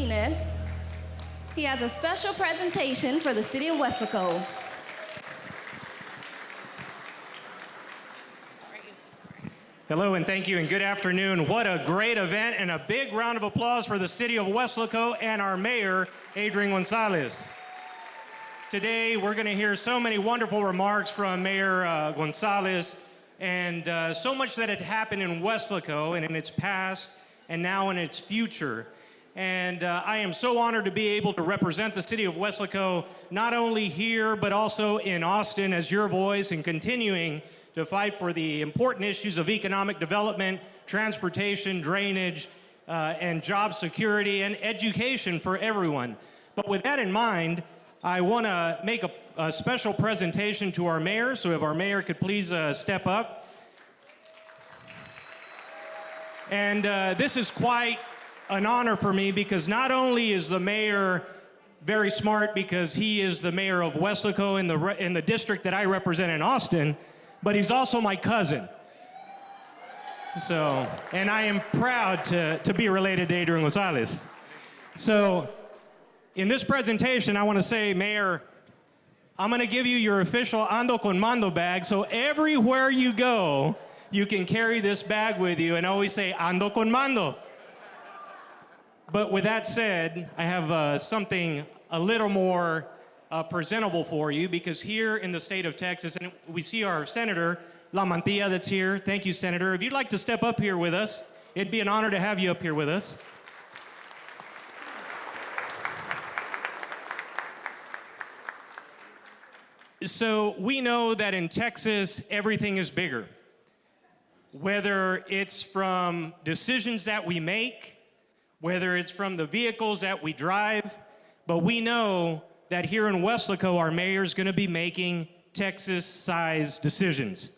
Martinez. He has a special presentation for the city of Weslaco. Hello and thank you and good afternoon. What a great event, and a big round of applause for the city of Weslaco and our mayor, Adrian Gonzalez. Today we're going to hear so many wonderful remarks from Mayor Gonzalez, and so much that had happened in Weslaco and in its past and now in its future. And I am so honored to be able to represent the city of Weslaco, not only here, but also in Austin as your voice, and continuing to fight for the important issues of economic development, transportation, drainage, and job security, and education for everyone. But with that in mind, I want to make a special presentation to our mayor, so if our mayor could please step up. And this is quite an honor for me, because not only is the mayor very smart because he is the mayor of Weslaco in the district that I represent in Austin, but he's also my cousin. So, and I am proud to be related to Adrian Gonzalez. So, in this presentation, I want to say, Mayor, I'm going to give you your official Ando con Mando bag, so everywhere you go, you can carry this bag with you and always say, Ando con Mando. But with that said, I have something a little more presentable for you, because here in the state of Texas, and we see our Senator La Mantilla that's here. Thank you, Senator. If you'd like to step up here with us, it'd be an honor to have you up here with us. So we know that in Texas, everything is bigger. Whether it's from decisions that we make, whether it's from the vehicles that we drive, but we know that here in Weslaco, our mayor is going to be making Texas-sized decisions.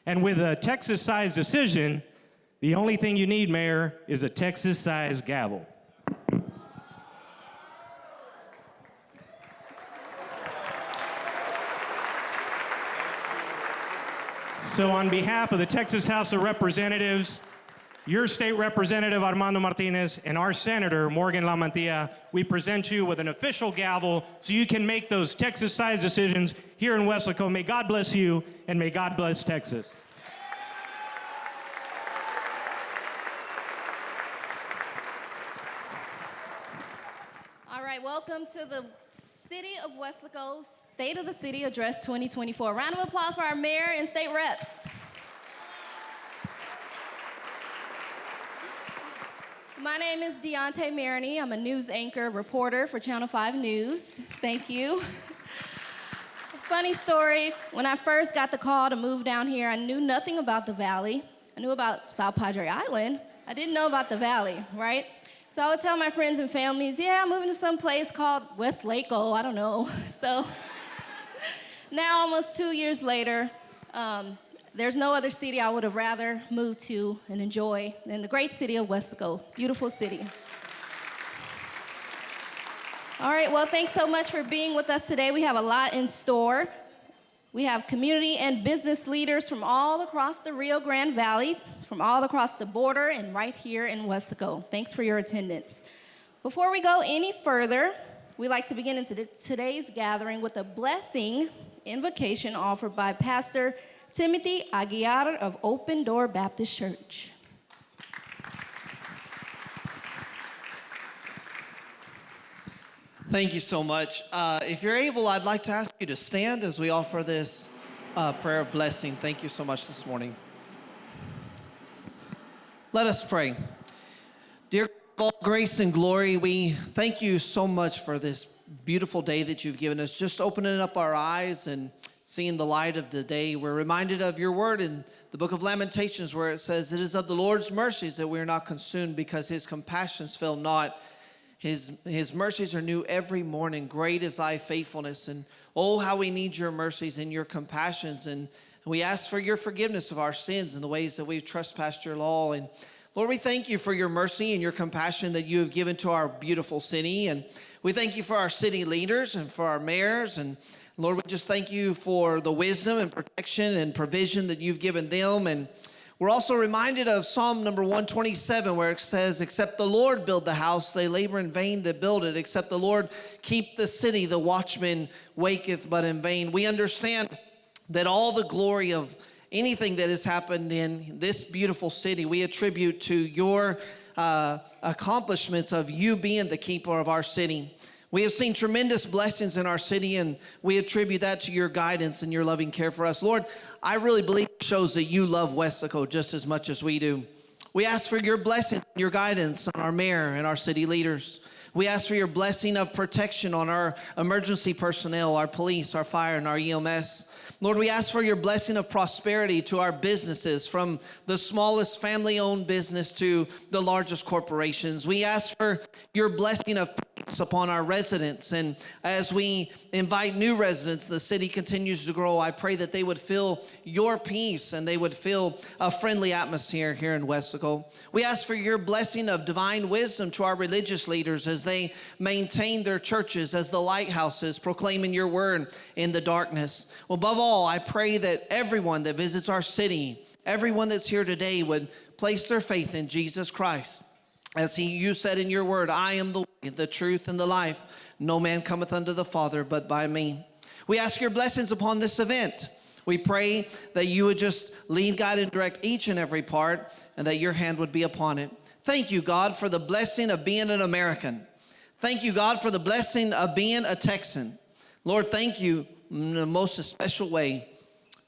And with a Texas-sized decision, the only thing you need, Mayor, is a Texas-sized gavel. So on behalf of the Texas House of Representatives, your state representative, Armando Martinez, and our senator, Morgan La Mantilla, we present you with an official gavel so you can make those Texas-sized decisions here in Weslaco. May God bless you, and may God bless Texas. All right, welcome to the City of Weslaco State of the City Address 2024. Round of applause for our mayor and state reps. My name is Deontay Maroney. I'm a news anchor reporter for Channel 5 News. Thank you. Funny story, when I first got the call to move down here, I knew nothing about the Valley. I knew about South Padre Island. I didn't know about the Valley, right? So I would tell my friends and families, yeah, I'm moving to some place called Weslaco, I don't know. So now, almost 2 years later, there's no other city I would have rather moved to and enjoy than the great city of Weslaco. Beautiful city. All right, well, thanks so much for being with us today. We have a lot in store. We have community and business leaders from all across the Rio Grande Valley, from all across the border, and right here in Weslaco. Thanks for your attendance. Before we go any further, we'd like to begin into today's gathering with a blessing invocation offered by Pastor Timothy Aguiar of Open Door Baptist Church. Thank you so much. If you're able, I'd like to ask you to stand as we offer this prayer of blessing. Thank you so much this morning. Let us pray. Dear God of all grace and glory, we thank you so much for this beautiful day that you've given us, just opening up our eyes and seeing the light of the day. We're reminded of your word in the book of Lamentations, where it says, it is of the Lord's mercies that we are not consumed, because his compassions fail not. His mercies are new every morning. Great is thy faithfulness. And oh, how we need your mercies and your compassions. And we ask for your forgiveness of our sins and the ways that we've trespassed your law. And Lord, we thank you for your mercy and your compassion that you have given to our beautiful city. And we thank you for our city leaders and for our mayors. And Lord, we just thank you for the wisdom and protection and provision that you've given them. And We're also reminded of Psalm number 127, where it says, except the Lord build the house, they labor in vain that build it. Except the Lord keep the city, the watchman waketh but in vain. We understand that all the glory of anything that has happened in this beautiful city, we attribute to your accomplishments of you being the keeper of our city. We have seen tremendous blessings in our city, and we attribute that to your guidance and your loving care for us. Lord, I really believe it shows that you love Weslaco just as much as we do. We ask for your blessing, your guidance on our mayor and our city leaders. We ask for your blessing of protection on our emergency personnel, our police, our fire, and our EMS. Lord, we ask for your blessing of prosperity to our businesses, from the smallest family-owned business to the largest corporations. We ask for your blessing of peace upon our residents. And as we invite new residents, the city continues to grow. I pray that they would feel your peace and they would feel a friendly atmosphere here in Weslaco. We ask for your blessing of divine wisdom to our religious leaders as they maintain their churches as the lighthouses, proclaiming your word in the darkness. Well, above all, I pray that everyone that visits our city, everyone that's here today, would place their faith in Jesus Christ. As you said in your word, I am the way, the truth, and the life. No man cometh unto the Father but by me. We ask your blessings upon this event. We pray that you would just lead, guide, and direct each and every part, and that your hand would be upon it. Thank you, God, for the blessing of being an American. Thank you, God, for the blessing of being a Texan. Lord, thank you in the most special way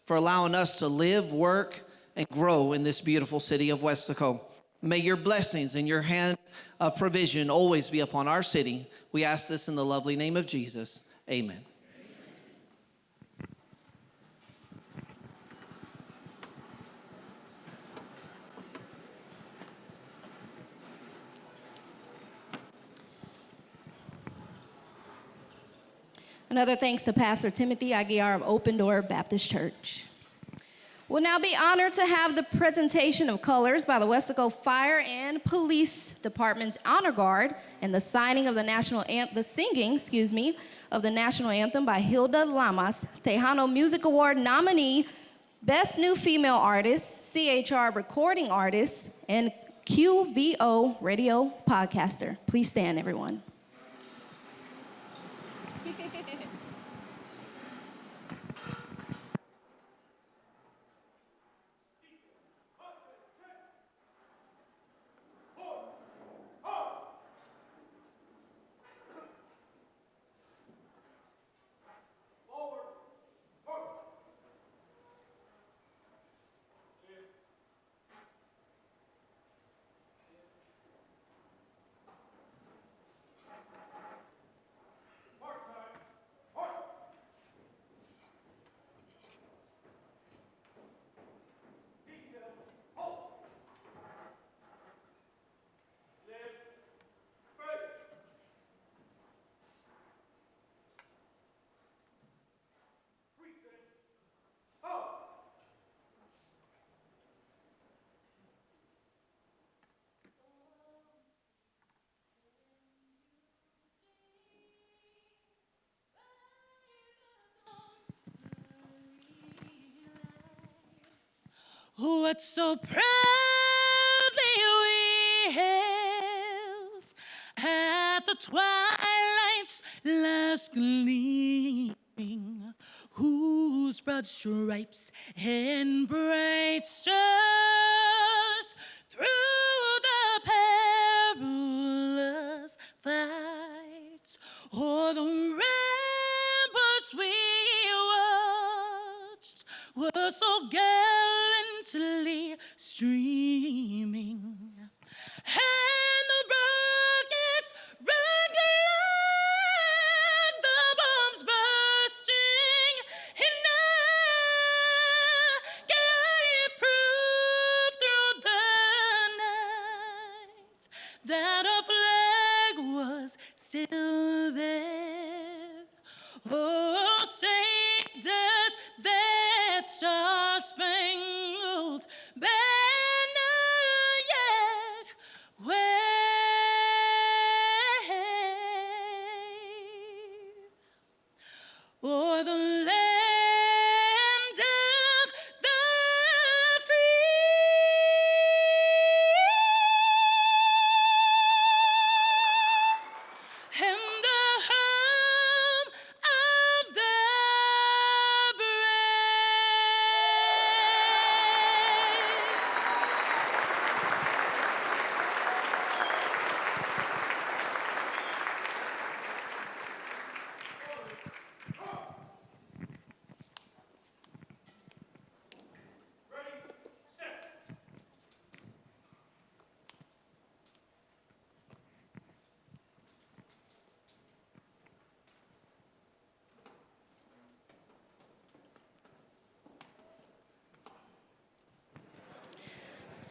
for allowing us to live, work, and grow in this beautiful city of Weslaco. May your blessings and your hand of provision always be upon our city. We ask this in the lovely name of Jesus. Amen. Another thanks to Pastor Timothy Aguiar of Open Door Baptist Church. We'll now be honored to have the presentation of colors by the Weslaco Fire and Police Department's Honor Guard and the signing of the singing of the National Anthem by Hilda Lamas, Tejano Music Award nominee, Best New Female Artist, CHR Recording Artist, and QVO Radio Podcaster. Please stand, everyone. What so proudly we hailed at the twilight's last gleaming, whose broad stripes and bright stars through the perilous fights o'er the ramparts we watched were so gallantly streaming, and the rockets run glad, the bombs bursting in agony proved through the night that our flag was still there. Oh, say does that star-spangled banner yet wave o'er the land of the free?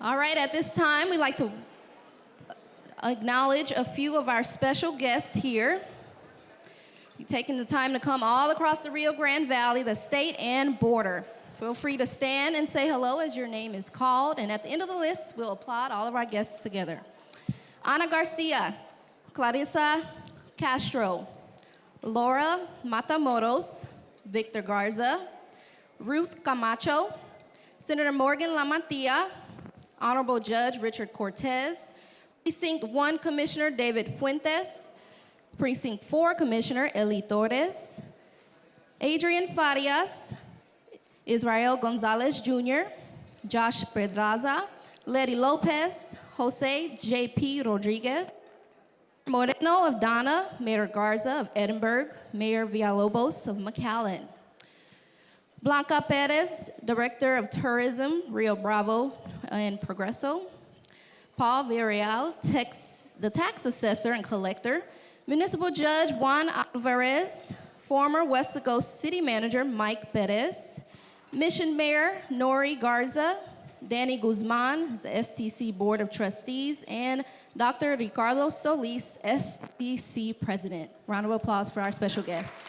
All right, at this time, we'd like to acknowledge a few of our special guests here. You're taking the time to come all across the Rio Grande Valley, the state and border. Feel free to stand and say hello as your name is called, and at the end of the list, we'll applaud all of our guests together. Ana Garcia, Clarissa Castro, Laura Matamoros, Victor Garza, Ruth Camacho, Senator Morgan Lamantia, Honorable Judge Richard Cortez, Precinct 1 Commissioner David Fuentes, Precinct 4 Commissioner Eli Torres, Adrian Farias, Israel Gonzalez Jr., Josh Pedraza, Letty Lopez, Jose J.P. Rodriguez, Moreno of Donna, Mayor Garza of Edinburgh, Mayor Villalobos of McAllen, Blanca Perez, Director of Tourism, Rio Bravo and Progreso, Paul Villarreal, the Tax Assessor and Collector, Municipal Judge Juan Alvarez, former Weslaco City Manager Mike Perez, Mission Mayor Nori Garza, Danny Guzman, the STC Board of Trustees, and Dr. Ricardo Solis, STC President. Round of applause for our special guests.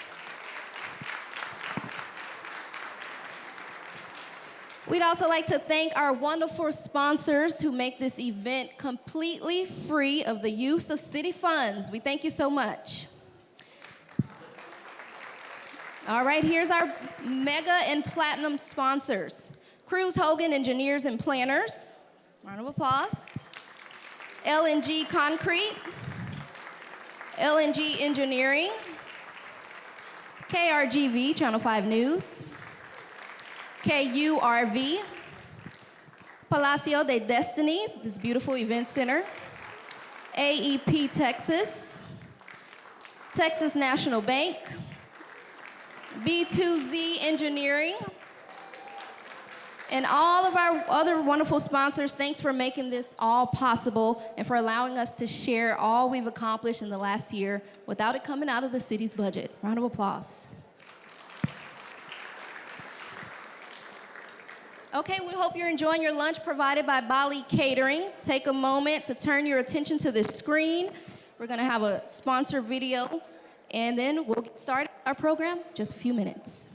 We'd also like to thank our wonderful sponsors who make this event completely free of the use of city funds. We thank you so much. All right, here's our mega and platinum sponsors. Cruz Hogan Engineers and Planners. Round of applause. LNG Concrete. LNG Engineering. KRGV, Channel 5 News. KURV. Palacio de Destiny, this beautiful event center. AEP Texas. Texas National Bank. B2Z Engineering, and all of our other wonderful sponsors. Thanks for making this all possible and for allowing us to share all we've accomplished in the last year without it coming out of the city's budget. Round of applause. Okay, we hope you're enjoying your lunch provided by Bali Catering. Take a moment to turn your attention to the screen. We're gonna have a sponsor video, and then we'll get started our program in just a few minutes.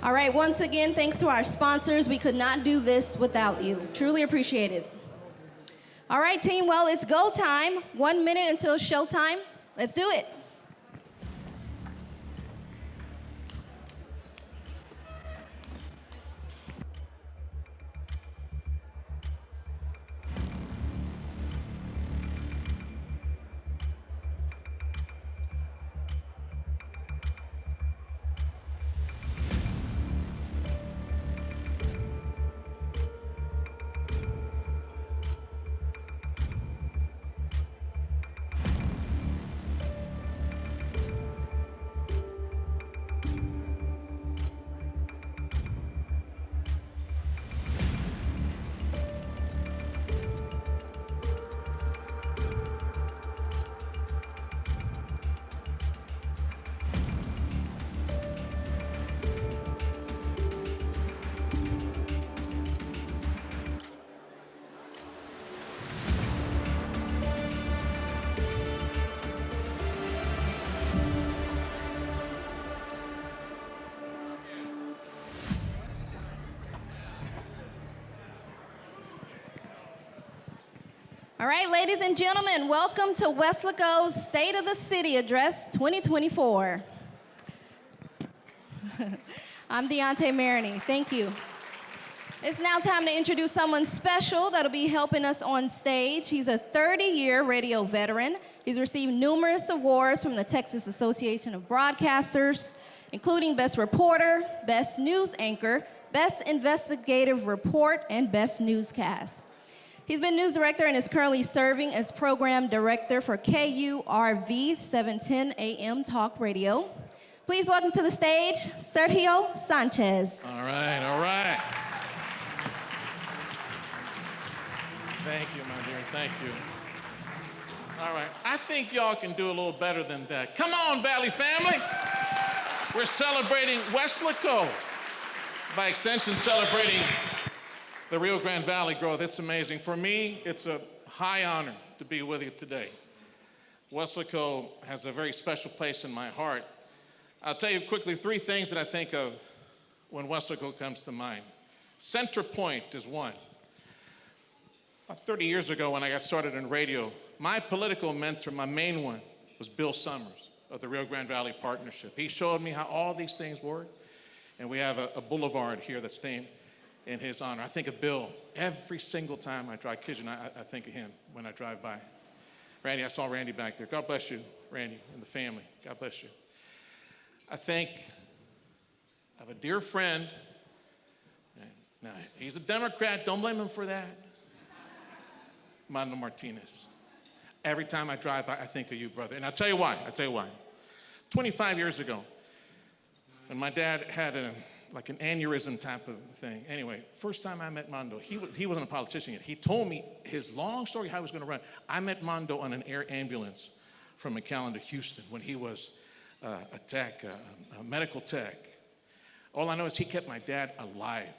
All right, once again, thanks to our sponsors. We could not do this without you. Truly appreciate it. All right, team, well, it's go time. 1 minute until showtime. Let's do it. All right, ladies and gentlemen, welcome to Weslaco's State of the City Address 2024. I'm Deontay Maroney. Thank you. It's now time to introduce someone special that'll be helping us on stage. He's a 30-year radio veteran. He's received numerous awards from the Texas Association of Broadcasters, including Best Reporter, Best News Anchor, Best Investigative Report, and Best Newscast. He's been news director and is currently serving as program director for KURV 710 AM Talk Radio. Please welcome to the stage, Sergio Sanchez. All right. Thank you, my dear, thank you. All right, I think y'all can do a little better than that. Come on, Valley family. We're celebrating Weslaco. By extension, celebrating the Rio Grande Valley growth. It's amazing. For me, it's a high honor to be with you today. Weslaco has a very special place in my heart. I'll tell you quickly 3 things that I think of when Weslaco comes to mind. Center Point is one. About 30 years ago when I got started in radio, my political mentor, my main one, was Bill Summers of the Rio Grande Valley Partnership. He showed me how all these things work, and we have a boulevard here that's named in his honor. I think of Bill every single time I drive. Kid you not, I think of him when I drive by. Randy, I saw Randy back there. God bless you, Randy, and the family. God bless you. I think of a dear friend. Now, he's a Democrat. Don't blame him for that. Mando Martinez. Every time I drive by, I think of you, brother. And I'll tell you why. 25 years ago, when my dad had like an aneurysm type of thing. Anyway, first time I met Mando, he wasn't a politician yet. He told me his long story how he was going to run. I met Mando on an air ambulance from McAllen to Houston when he was a tech, a medical tech. All I know is he kept my dad alive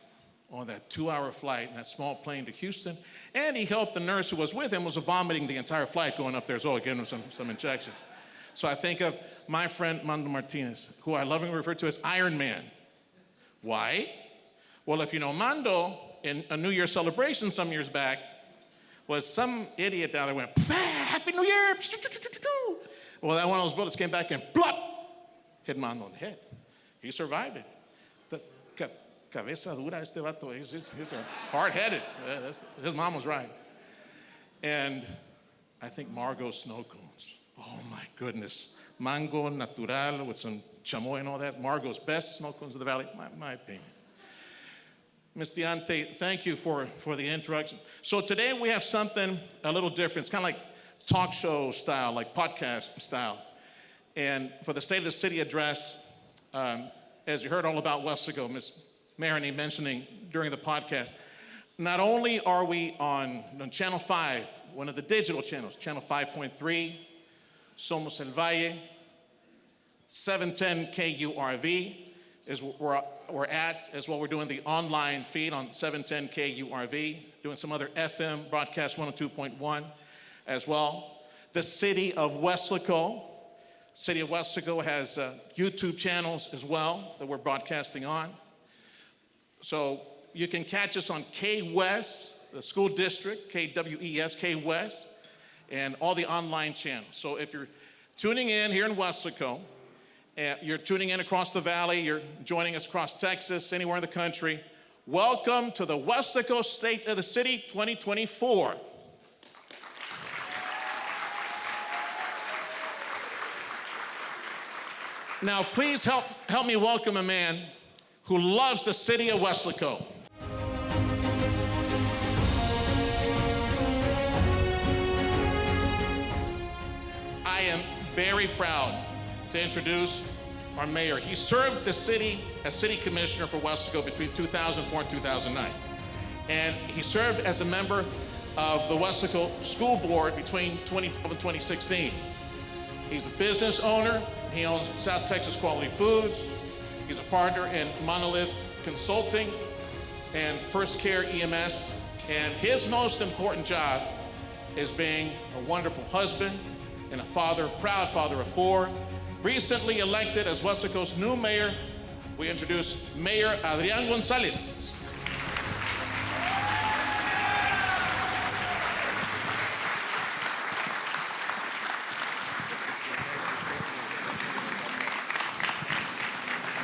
on that 2-hour flight in that small plane to Houston, and he helped the nurse who was with him was vomiting the entire flight going up there as well, giving him some injections. So I think of my friend Mando Martinez, who I lovingly refer to as Iron Man. Why? Well, if you know Mando, in a New Year celebration some years back, was some idiot down there went, Happy New Year! Well, that one of those bullets came back and blop, hit Mando on the head. He survived it. The cabeza dura este vato, he's hard-headed. His mom was right. And I think Margot snow cones. Oh my goodness. Mango natural with some chamoy and all that. Margot's best snow cones of the valley, my opinion. Ms. Deontay, thank you for the introduction. So today we have something a little different. It's kind of like talk show style, like podcast style. And for the State of the City address, as you heard all about Weslaco, Ms. Maroney mentioning during the podcast, not only are we on Channel 5, one of the digital channels, Channel 5.3, Somos El Valle, 710 KURV is where we're at, as well. We're doing the online feed on 710 KURV, doing some other FM broadcast 102.1 as well. The City of Weslaco. City of Weslaco has YouTube channels as well that we're broadcasting on. So you can catch us on K-West, the school district, KWES, K-West, and all the online channels. So if you're tuning in here in Weslaco, you're tuning in across the valley, you're joining us across Texas, anywhere in the country, welcome to the Weslaco State of the City 2024. Now, please help me welcome a man who loves the city of Weslaco. I am very proud to introduce our mayor. He served the city as city commissioner for Weslaco between 2004 and 2009. And he served as a member of the Weslaco School Board between 2012 and 2016. He's a business owner. He owns South Texas Quality Foods. He's a partner in Monolith Consulting and First Care EMS. And his most important job is being a wonderful husband and a father, proud father of four. Recently elected as Weslaco's new mayor, we introduce Mayor Adrian Gonzalez.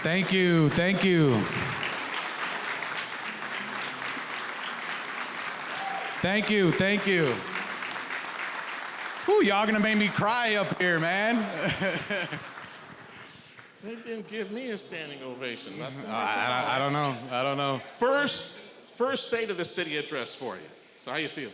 Thank you, thank you. Thank you, thank you. Ooh, y'all gonna make me cry up here, man. They didn't give me a standing ovation. I don't know. First state of the city address for you. So how you feel?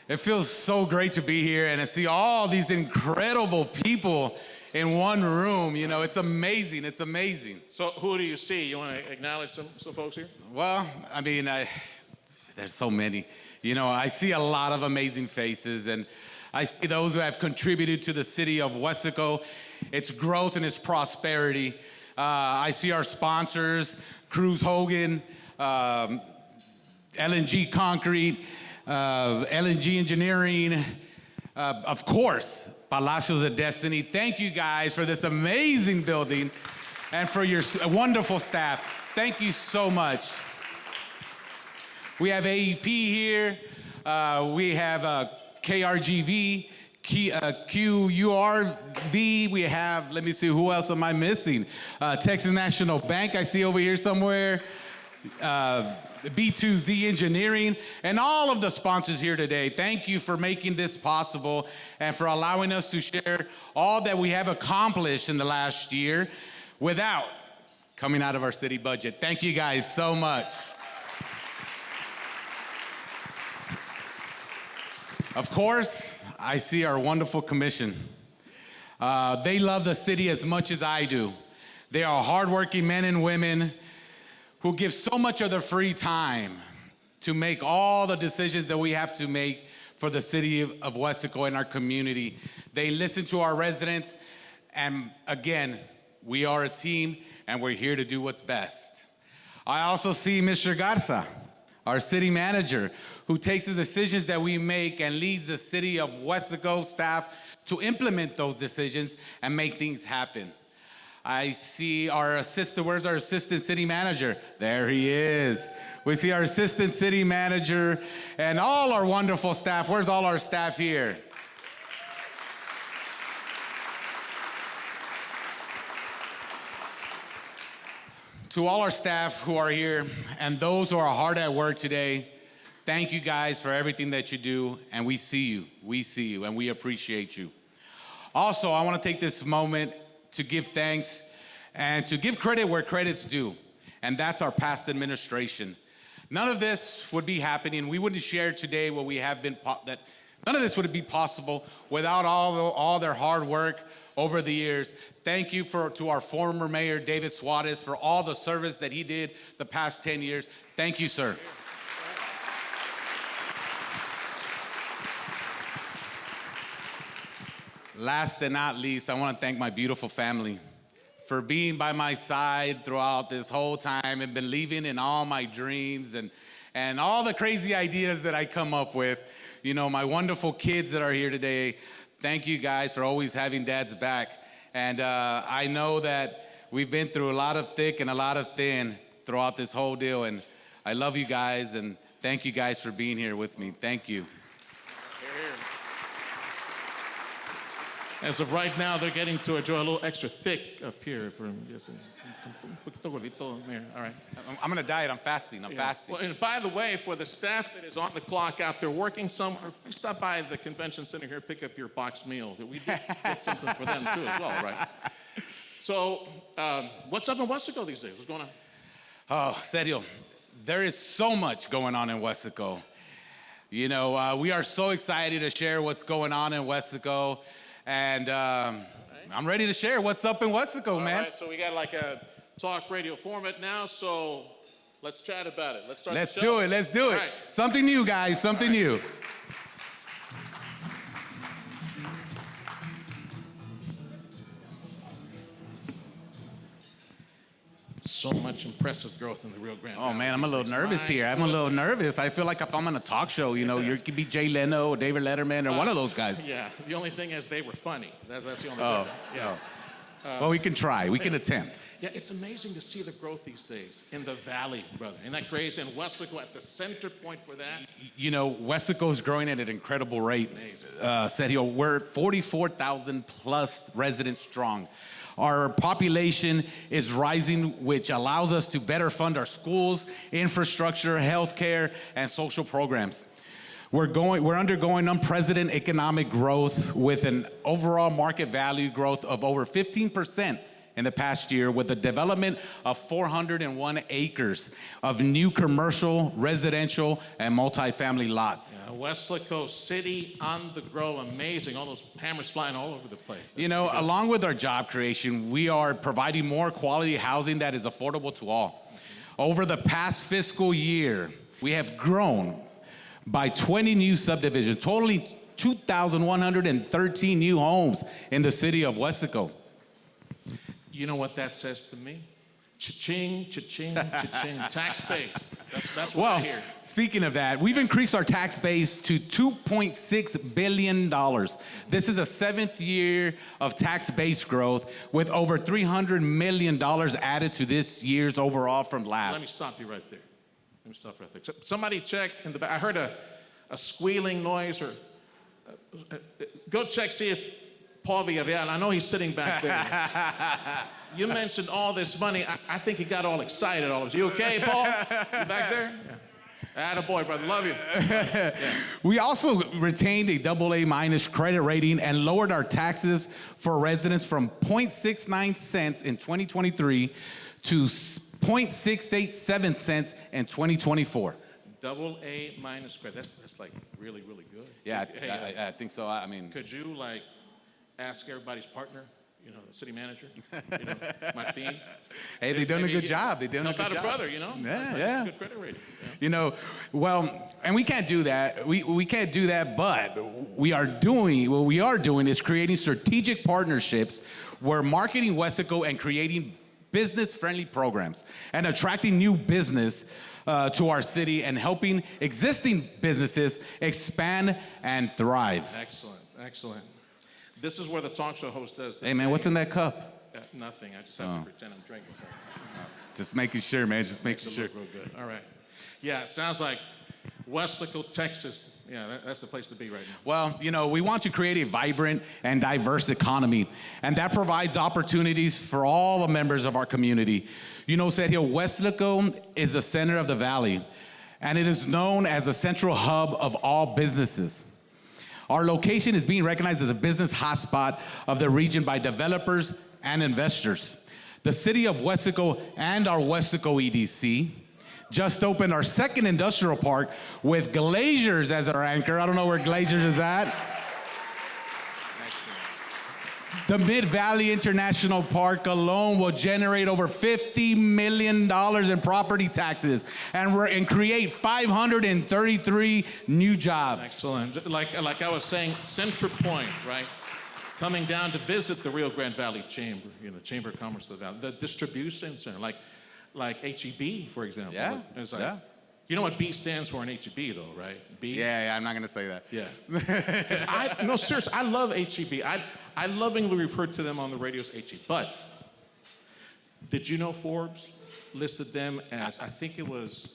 It feels so great to be here and to see all these incredible people in one room. You know, it's amazing, it's amazing. So who do you see? You want to acknowledge some folks here? Well, I mean, there's so many. You know, I see a lot of amazing faces, and I see those who have contributed to the city of Weslaco, its growth and its prosperity. I see our sponsors, Cruz Hogan, LNG Concrete, LNG Engineering, of course, Palacios of Destiny. Thank you guys for this amazing building and for your wonderful staff. Thank you so much. We have AEP here. We have KRGV, QURV. We have, let me see, who else am I missing? Texas National Bank, I see over here somewhere. B2Z Engineering, and all of the sponsors here today. Thank you for making this possible and for allowing us to share all that we have accomplished in the last year without coming out of our city budget. Thank you guys so much. Of course, I see our wonderful commission. They love the city as much as I do. They are hardworking men and women who give so much of their free time to make all the decisions that we have to make for the city of Weslaco and our community. They listen to our residents, and again, we are a team, and we're here to do what's best. I also see Mr. Garza, our city manager, who takes the decisions that we make and leads the city of Weslaco staff to implement those decisions and make things happen. I see our assistant, where's our assistant city manager? There he is. We see our assistant city manager and all our wonderful staff. Where's all our staff here? To all our staff who are here and those who are hard at work today, thank you guys for everything that you do, and we see you, and we appreciate you. Also, I want to take this moment to give thanks and to give credit where credit's due, and that's our past administration. None of this would be happening. We wouldn't share today what we have been, none of this would be possible without all their hard work over the years. Thank you to our former mayor, David Suarez, for all the service that he did the past 10 years. Thank you, sir. Last and not least, I want to thank my beautiful family for being by my side throughout this whole time and believing in all my dreams and all the crazy ideas that I come up with. You know, my wonderful kids that are here today, thank you guys for always having Dad's back. And I know that we've been through a lot of thick and a lot of thin throughout this whole deal. And I love you guys, and thank you guys for being here with me. Thank you. As of right now, they're getting to enjoy a little extra thick up here. Un poquito gordito there. All right. I'm going to diet. I'm fasting. I'm fasting. Well, and by the way, for the staff that is on the clock out there working somewhere, stop by the convention center here, pick up your box meal. We get something for them too as well, right? So, what's up in Weslaco these days? What's going on? Oh, Sergio, there is so much going on in Weslaco. You know, we are so excited to share what's going on in Weslaco. And I'm ready to share what's up in Weslaco, man. All right, so we got like a talk radio format now, so let's chat about it. Let's start Let's the show. do it. Let's do it. Right. Something new, guys. Something new. So much impressive growth in the Rio Grande Oh, Valley. man, I'm a little nervous here. I'm a little nervous. I feel like if I'm on a talk show, you know, you could be Jay Leno or David Letterman or one of those guys. Yeah, the only thing is they were funny. That's the only Oh, difference. Yeah. Well, we can try. We can attempt. Yeah, it's amazing to see the growth these days in the valley, brother. Isn't that crazy? And Weslaco at the center point for that. You know, Weslaco is growing at an incredible rate. Sergio, we're 44,000 plus residents strong. Our population is rising, which allows us to better fund our schools, infrastructure, healthcare, and social programs. We're undergoing unprecedented economic growth with an overall market value growth of over 15% in the past year, with the development of 401 acres of new commercial, residential, and multifamily lots. Weslaco City on the grow, amazing. All those hammers flying all over the place. You know, along with our job creation, we are providing more quality housing that is affordable to all. Over the past fiscal year, we have grown by 20 new subdivisions, totaling 2,113 new homes in the city of Weslaco. You know what that says to me? Cha-ching, cha-ching, cha-ching. Tax base. That's what I hear. Speaking of that, we've increased our tax base to $2.6 billion. This is a 7th year of tax base growth, with over $300 million added to this year's overall from last. Let me stop you right there. Somebody check in the back. I heard a squealing noise, or go check, see if Paul Villarreal, I know he's sitting back there. You mentioned all this money. I think he got all excited. You okay, Paul? You back there? Yeah. Attaboy, brother. Love you. Yeah. We also retained a AA- credit rating and lowered our taxes for residents from 0.69 cents in 2023 to 0.687 cents in 2024. AA- credit. That's like really, really good. Yeah, Hey, I think so. I mean, could you like ask everybody's partner, you know, the city manager, you know, Martin? hey, they're doing a good job. They're doing a help good out job. a brother, you know? Yeah, That's a good credit rating. Yeah. You know, well, and we can't do that. We can't do that, but what we are doing is creating strategic partnerships where marketing Weslaco and creating business-friendly programs and attracting new business to our city and helping existing businesses expand and thrive. Excellent, excellent. This is where the talk show host does this. Hey, man, what's in that cup? Nothing. I just have to pretend I'm drinking something. Just making sure, man. Just Makes making it sure. look real good. All right. Yeah, it sounds like Weslaco, Texas. Yeah, that's the place to be right now. Well, you know, we want to create a vibrant and diverse economy, and that provides opportunities for all the members of our community. You know, Sergio, Weslaco is the center of the valley, and it is known as a central hub of all businesses. Our location is being recognized as a business hotspot of the region by developers and investors. The city of Weslaco and our Weslaco EDC just opened our second industrial park with Glaciers as our anchor. I don't know where Glaciers is at. The Mid-Valley International Park alone will generate over $50 million in property taxes and create 533 new jobs. Excellent. Like I was saying, Center Point, right? Coming down to visit the Rio Grande Valley Chamber, you know, the Chamber of Commerce of the Valley, the distribution center, like HEB, for example. Yeah, It's like, yeah. You know what B stands for in HEB, though, right? B? Yeah, I'm not gonna say that. Yeah. No, seriously, I love HEB. I lovingly refer to them on the radio as HEB. But did you know Forbes listed them as, I think it was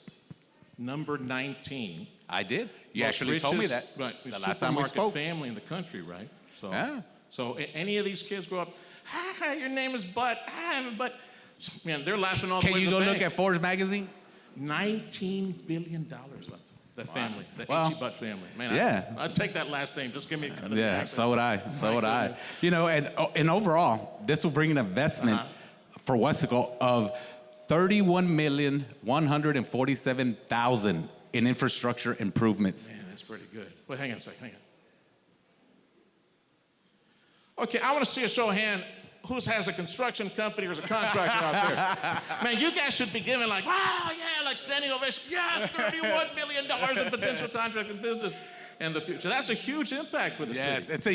number 19. I did. You Most actually told me richest, that right, the last time we supermarket spoke. family in the country, right? So, Yeah. so any of these kids grow up, hi, your name is Butt, but man, they're laughing all the way Can to you the go bank. look at Forbes magazine? $19 billion left. The family, the Well, H.E. Butt family. Man, yeah. I'd take that last name. Just give me a cut of the Yeah, accent. so would I. So My would I. goodness. You know, and overall, this will bring an investment for Weslaco of $31,147,000 in infrastructure improvements. Man, that's pretty good. Wait, hang on a second. Hang on. Okay, I want to see a show of hand. Who has a construction company or is a contractor out there? Man, you guys should be giving like, wow, yeah, like standing ovation. Yeah, $31 million in potential contracting business in the future. That's a huge impact for the Yes, city. it's a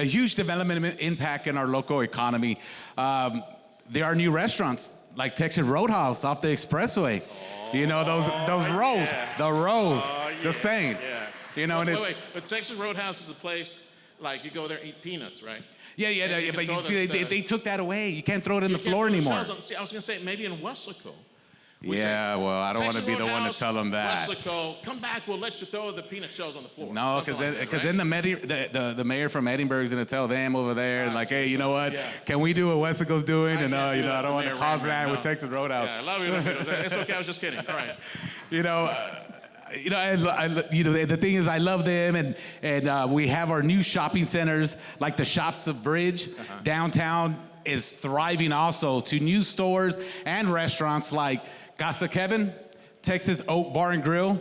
huge development impact in our local economy. There are new restaurants like Texas Roadhouse off the expressway. You know, those rolls, the rolls, just saying. Yeah. You know, and Wait, but Texas Roadhouse is a place, like you go there and eat peanuts, right? Yeah, And you can but you throw see, they took that away. You can't throw it in the You can't floor put the anymore. shells on- See, I was going to say maybe in Weslaco. We Yeah, say, well, I don't want to Texas be the one to Roadhouse, tell them that. Weslaco, come back, we'll let you throw the peanut shells on the floor. No, Something because like that, then right? the mayor from Edinburgh is going to tell them over there, Ah, like, see, hey, you know what? yeah. Can we do what Weslaco's doing? And can't do you know, that I don't for want to Mayor cause Raymond, that no. with Texas Roadhouse. Yeah, I love you. It's okay, I was just kidding. All right. You know, the thing is, I love them, and we have our new shopping centers, like the Shops of Bridge. Downtown is thriving also to new stores and restaurants like Casa Kevin, Texas Oak Bar and Grill,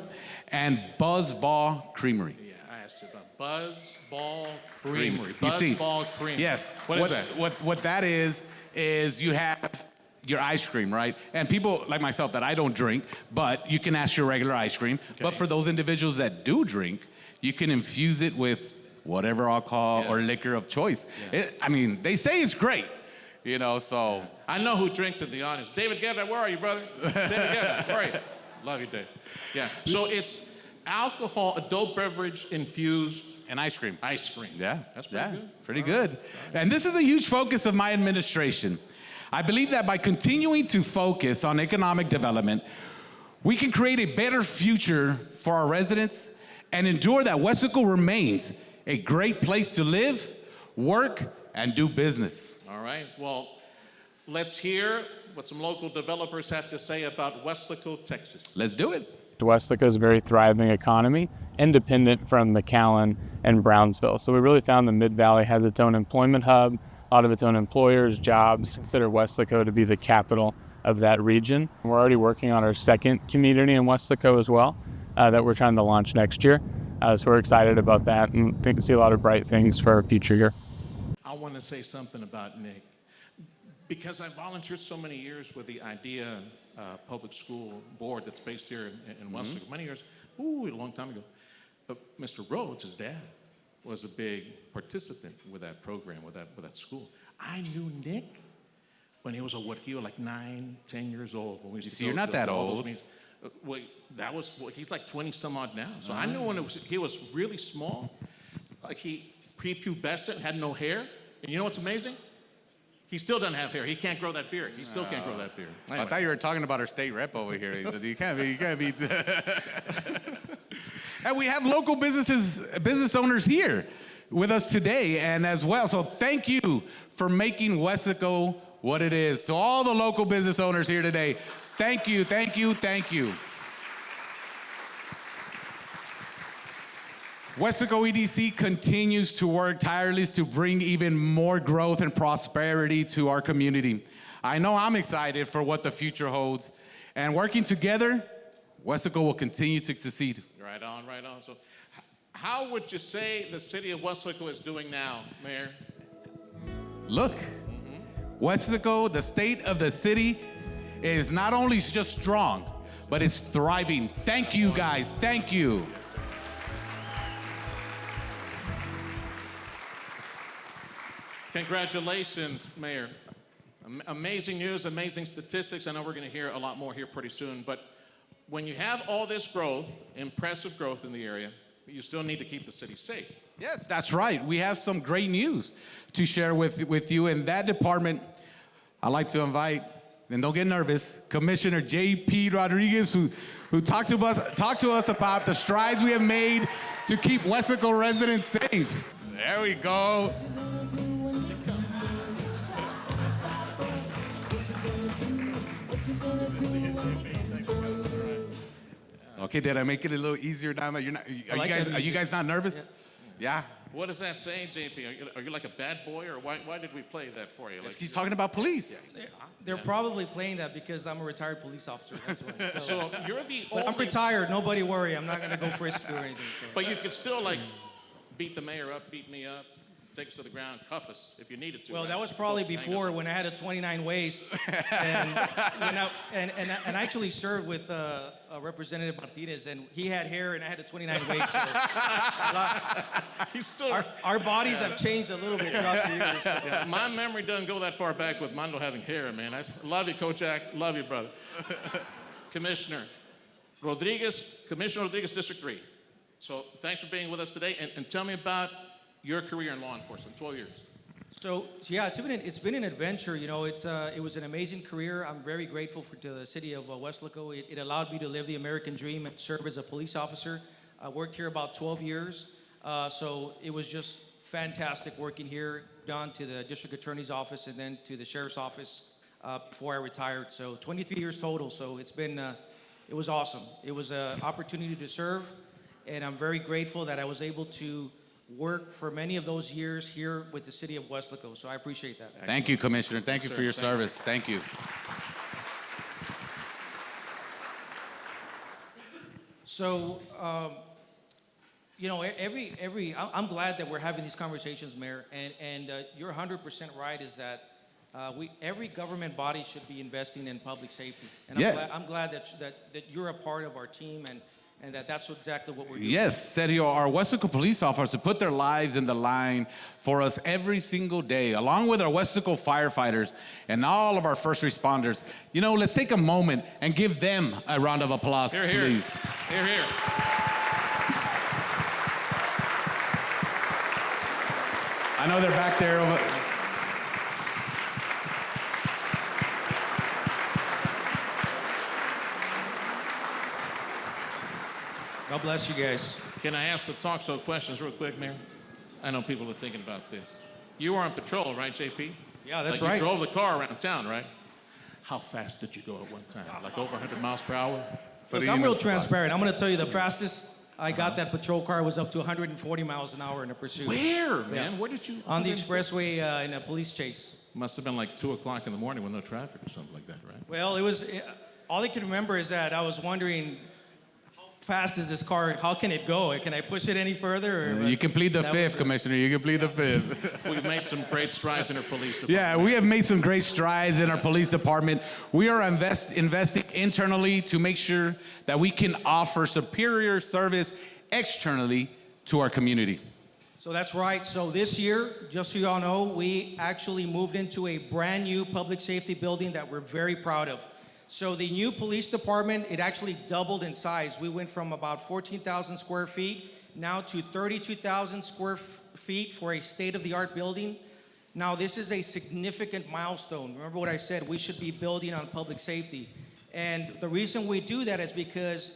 and Buzz Ball Creamery. Yeah, I asked you about Buzz Ball Creamery. You Buzz see, Ball Creamery. yes. What is that? What that is you have your ice cream, right? And people like myself that I don't drink, but you can ask your regular ice cream. Okay. But for those individuals that do drink, you can infuse it with whatever alcohol or liquor of choice. Yeah. I mean, they say it's great, you know, so. I know who drinks in the audience. David Guetta, where are you, brother? David Guetta, where are you? Love you, Dave. Yeah, so it's alcohol, adult beverage infused And ice cream. ice cream. Yeah, That's pretty good. Pretty good. And this is a huge focus of my administration. I believe that by continuing to focus on economic development, we can create a better future for our residents and ensure that Weslaco remains a great place to live, work, and do business. All right, well, let's hear what some local developers have to say about Weslaco, Texas. Let's do it. Weslaco is a very thriving economy, independent from McAllen and Brownsville. So we really found the Mid-Valley has its own employment hub, a lot of its own employers, jobs. Consider Weslaco to be the capital of that region. We're already working on our second community in Weslaco as well that we're trying to launch next year. So we're excited about that and think we see a lot of bright things for our future here. I want to say something about Nick. Because I volunteered so many years with the IDEA Public School Board that's based here in Weslaco, many years, a long time ago. But Mr. Rhodes, his dad, was a big participant with that program, with that school. I knew Nick when he was like 9, 10 years old. When we used to see, go you're not to that all those old. meetings. He's like 20 some odd now. So I knew when he was really small, like he prepubescent, had no hair. And you know what's amazing? He still doesn't have hair. He can't grow that beard. He still can't grow that beard. I thought you were talking about our state rep over here. You can't be. And we have local business owners here with us today and as well. So thank you for making Weslaco what it is. To all the local business owners here today, thank you, thank you, thank you. Weslaco EDC continues to work tirelessly to bring even more growth and prosperity to our community. I know I'm excited for what the future holds. And working together, Weslaco will continue to succeed. Right on, right on. So how would you say the city of Weslaco is doing now, Mayor? Look, Weslaco, the state of the city, is not only just strong, but it's thriving. Thank you, guys. Thank you. Congratulations, Mayor. Amazing news, amazing statistics. I know we're going to hear a lot more here pretty soon, but when you have all this growth, impressive growth in the area, you still need to keep the city safe. Yes, that's right. We have some great news to share with you. In that department, I'd like to invite and don't get nervous, Commissioner J.P. Rodriguez, who talked to us about the strides we have made to keep Weslaco residents safe. There we go. Okay, did I make it a little easier down there? Are you guys not nervous? Yeah. What does that say, JP? Are you like a bad boy, or why did we play that for you? Like, He's talking about police. They're probably playing that because I'm a retired police officer. That's why. So you're the But only. I'm retired. Nobody worry. I'm not going to go frisky or anything. So. But you could still like beat the mayor up, beat me up, take us to the ground, cuff us if you needed to. Well, right? that was probably Hang up. before when I had a 29 waist, and I actually served with Representative Martinez, and he had hair and I had a 29 waist. So He's still. our bodies have changed a little bit throughout the years. So. Yeah, my memory doesn't go that far back with Mando having hair, man. I love you, Kojak. Love you, brother. Commissioner Rodriguez, District 3. So thanks for being with us today, and tell me about your career in law enforcement, 12 years. So yeah, it's been an adventure. You know, it was an amazing career. I'm very grateful to the city of Weslaco. It allowed me to live the American dream and serve as a police officer. I worked here about 12 years, so it was just fantastic working here, down to the district attorney's office and then to the sheriff's office before I retired. So 23 years total. So it was awesome. It was an opportunity to serve, and I'm very grateful that I was able to work for many of those years here with the city of Weslaco. So I appreciate that. Thank you, Commissioner. Thank you for your service. Thank you. So, you know, I'm glad that we're having these conversations, Mayor, and you're 100% right, is that every government body should be investing in public safety. And I'm glad that you're a part of our team, and that's exactly what we're doing. Yes, Sergio, our Weslaco police officers put their lives in the line for us every single day, along with our Weslaco firefighters and all of our first responders. You know, let's take a moment and give them a round of applause, Here, here. please. Here, here. I know they're back there. God bless you guys. Can I ask the talk show questions real quick, Mayor? I know people are thinking about this. You were on patrol, right, JP? Yeah, that's like right. You drove the car around town, right? How fast did you go at one time? Like over 100 miles per hour? Look, I'm real transparent. I'm going to tell you the fastest I got that patrol car was up to 140 miles an hour in a pursuit. Where, man? Where did you? On the expressway in a police chase. Must have been like 2 o'clock in the morning with no traffic or something like that, right? Well, it was, all I can remember is that I was wondering, how fast is this car? How can it go? Can I push it any further? Or, You can plead the fifth, Commissioner. You can plead the fifth. We've made some great strides in our police department. Yeah, we have made some great strides in our police department. We are investing internally to make sure that we can offer superior service externally to our community. So that's right. So this year, just so you all know, we actually moved into a brand new public safety building that we're very proud of. So the new police department, it actually doubled in size. We went from about 14,000 square feet now to 32,000 square feet for a state-of-the-art building. Now, this is a significant milestone. Remember what I said, we should be building on public safety. And the reason we do that is because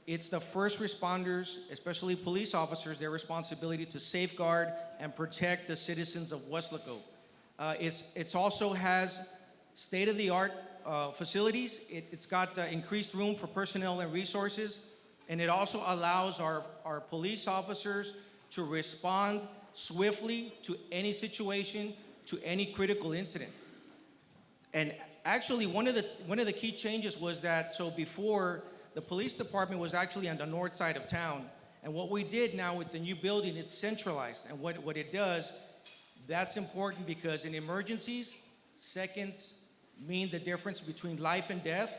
it's the first responders, especially police officers, their responsibility to safeguard and protect the citizens of Weslaco. It also has state-of-the-art facilities. It's got increased room for personnel and resources, and it also allows our police officers to respond swiftly to any situation, to any critical incident. And actually, one of the key changes was that, so before, the police department was actually on the north side of town. And what we did now with the new building, it's centralized. And what it does, that's important because in emergencies, seconds mean the difference between life and death.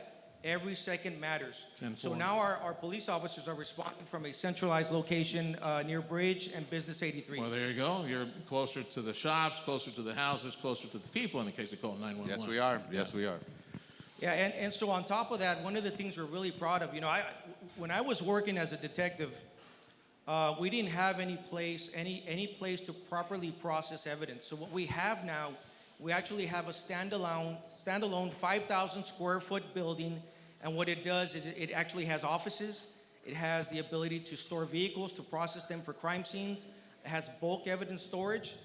Every second matters. So now our police officers are responding from a centralized location near Bridge and Business 83. Well, there you go. You're closer to the shops, closer to the houses, closer to the people in the case they call 911. Yes, we are. Yes, we are. Yeah, and so on top of that, one of the things we're really proud of, you know, when I was working as a detective, we didn't have any place to properly process evidence. So what we have now we actually have a standalone 5,000 square foot building. And what it does is it actually has offices. It has the ability to store vehicles, to process them for crime scenes. It has bulk evidence storage.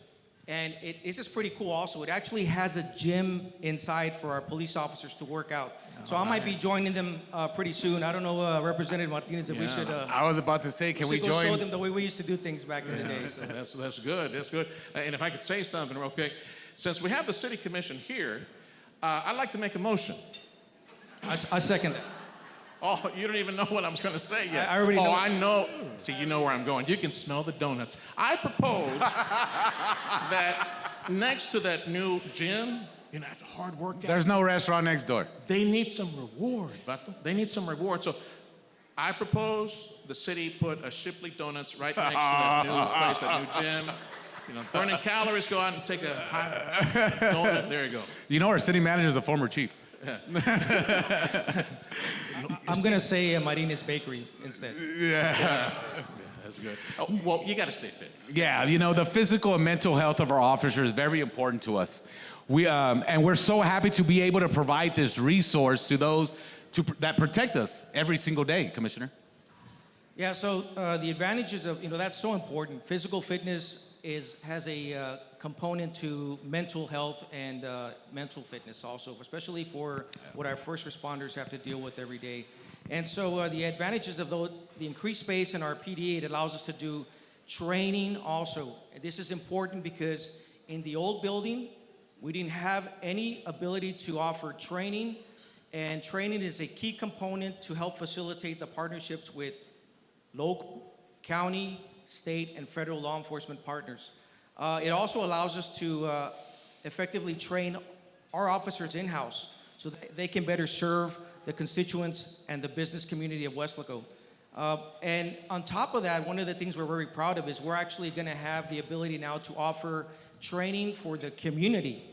And it's just pretty cool also. It actually has a gym inside for our police officers to work out. So I might be joining them pretty soon. I don't know, Representative Martinez, if we should... I was about to say, can we go join? show them the way we used to do things back in the day. So. That's good. That's good. And if I could say something real quick, since we have the city commission here, I'd like to make a motion. I second that. Oh, you don't even know what I was going to say yet. I already know. Oh, I know. See, you know where I'm going. You can smell the donuts. I propose that next to that new gym, you know, after hard work. There's no restaurant next door. They need some reward, Vato. They need some reward. So I propose the city put a Shipley Donuts right next to that new place, that new gym. You know, burning calories, go out and take a hot donut. There you go. You know, our city manager is a former chief. I'm going to say Martinez Bakery instead. Yeah. That's good. Oh, well, you got to stay fit. Yeah, you know, the physical and mental health of our officers is very important to us. And we're so happy to be able to provide this resource to those that protect us every single day, Commissioner. Yeah, so the advantages of, that's so important. Physical fitness has a component to mental health and mental fitness also, especially for what our first responders have to deal with every day. And so the advantages of the increased space in our PD, it allows us to do training also. And this is important because in the old building, we didn't have any ability to offer training, and training is a key component to help facilitate the partnerships with local, county, state, and federal law enforcement partners. It also allows us to effectively train our officers in-house so that they can better serve the constituents and the business community of Weslaco. And on top of that, one of the things we're very proud of is we're actually going to have the ability now to offer training for the community.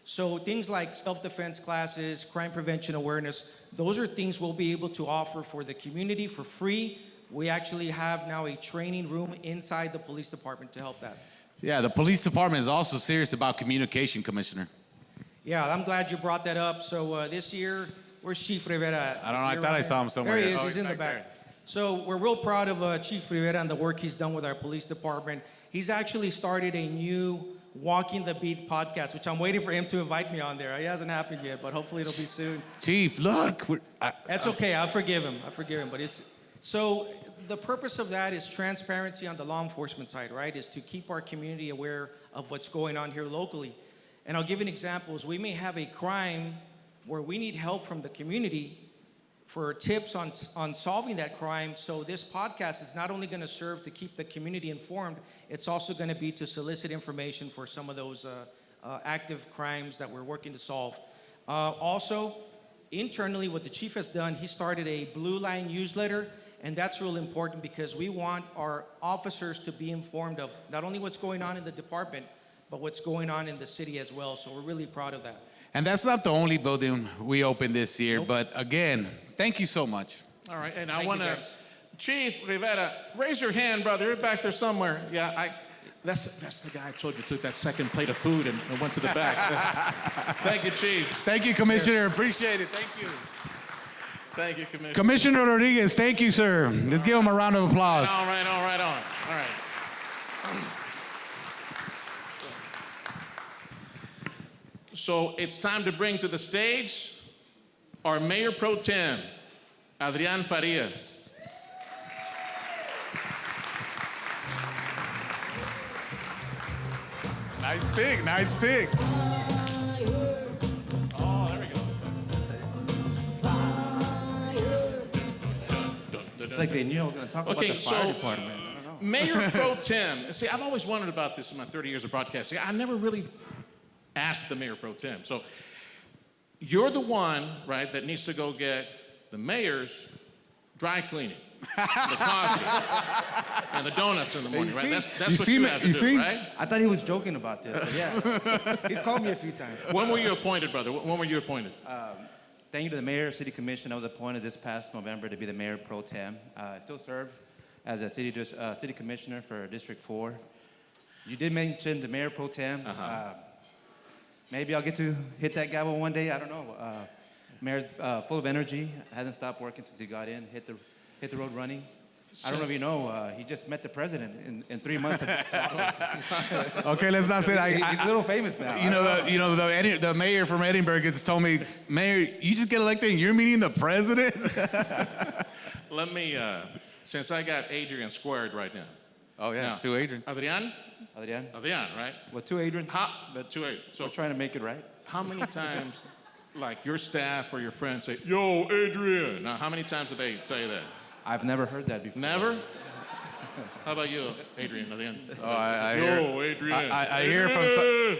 So things like self-defense classes, crime prevention awareness, those are things we'll be able to offer for the community for free. We actually have now a training room inside the police department to help that. Yeah, the police department is also serious about communication, Commissioner. Yeah, I'm glad you brought that up. So this year, where's Chief Rivera? I don't know, I thought I saw him somewhere. There he is, Oh, he's in the back. So we're real proud of Chief Rivera and the work he's done with our police department. He's actually started a new Walking the Beat podcast, which I'm waiting for him to invite me on there. It hasn't happened yet, but hopefully it'll be soon. Chief, look. That's okay, I'll forgive him, but it's... So the purpose of that is transparency on the law enforcement side, right? Is to keep our community aware of what's going on here locally. And I'll give an example. We may have a crime where we need help from the community for tips on solving that crime. So this podcast is not only going to serve to keep the community informed, it's also going to be to solicit information for some of those active crimes that we're working to solve. Also, internally, what the chief has done, he started a Blue Line newsletter, and that's real important because we want our officers to be informed of not only what's going on in the department, but what's going on in the city as well. So we're really proud of that. And that's not the only building we opened this year, but again, thank you so much. All right, and I want to, Chief Rivera, raise your hand, brother. You're back there somewhere. Yeah, that's the guy I told you took that second plate of food and went to the back. Thank you, Chief. Thank you, Commissioner. Appreciate it. Thank you. Thank you, Commissioner. Commissioner Rodriguez, thank you, sir. Let's give him a round of applause. All right. So it's time to bring to the stage our Mayor Pro Tem, Adrian Farias. Nice pick, nice pick. Oh, there we go. It's like they knew I was going to talk about the fire department. I don't know. Mayor Pro Tem. See, I've always wondered about this in my 30 years of broadcasting. I never really asked the Mayor Pro Tem. So you're the one, right, that needs to go get the mayor's dry cleaning, the coffee, and the donuts in the morning, right? That's what you have to do, right? I thought he was joking about this, but yeah. He's called me a few times. When were you appointed, brother? When were you appointed? Thank you to the mayor, city commission. I was appointed this past November to be the mayor pro tem. I still serve as a city commissioner for District 4. You did mention the mayor pro tem. maybe I'll get to hit that gavel one day. I don't know. Mayor's full of energy, hasn't stopped working since he got in, hit the road running. I don't know if you know, he just met the president in 3 months. Okay, let's not say that. He's a little famous now. The mayor from Edinburgh just told me, Mayor, you just get elected and you're meeting the president? Let me, since I got Adrian squared right now. Oh, yeah, Now, 2 Adrians. Adrian, right? Well, 2 Adrians. The 2 Adrian. So We're trying to make it right. how many times, like your staff or your friends say, yo, Adrian? Now, how many times do they tell you that? I've never heard that before. Never? How about you, Adrian? Oh, I Yo, hear, Adrian.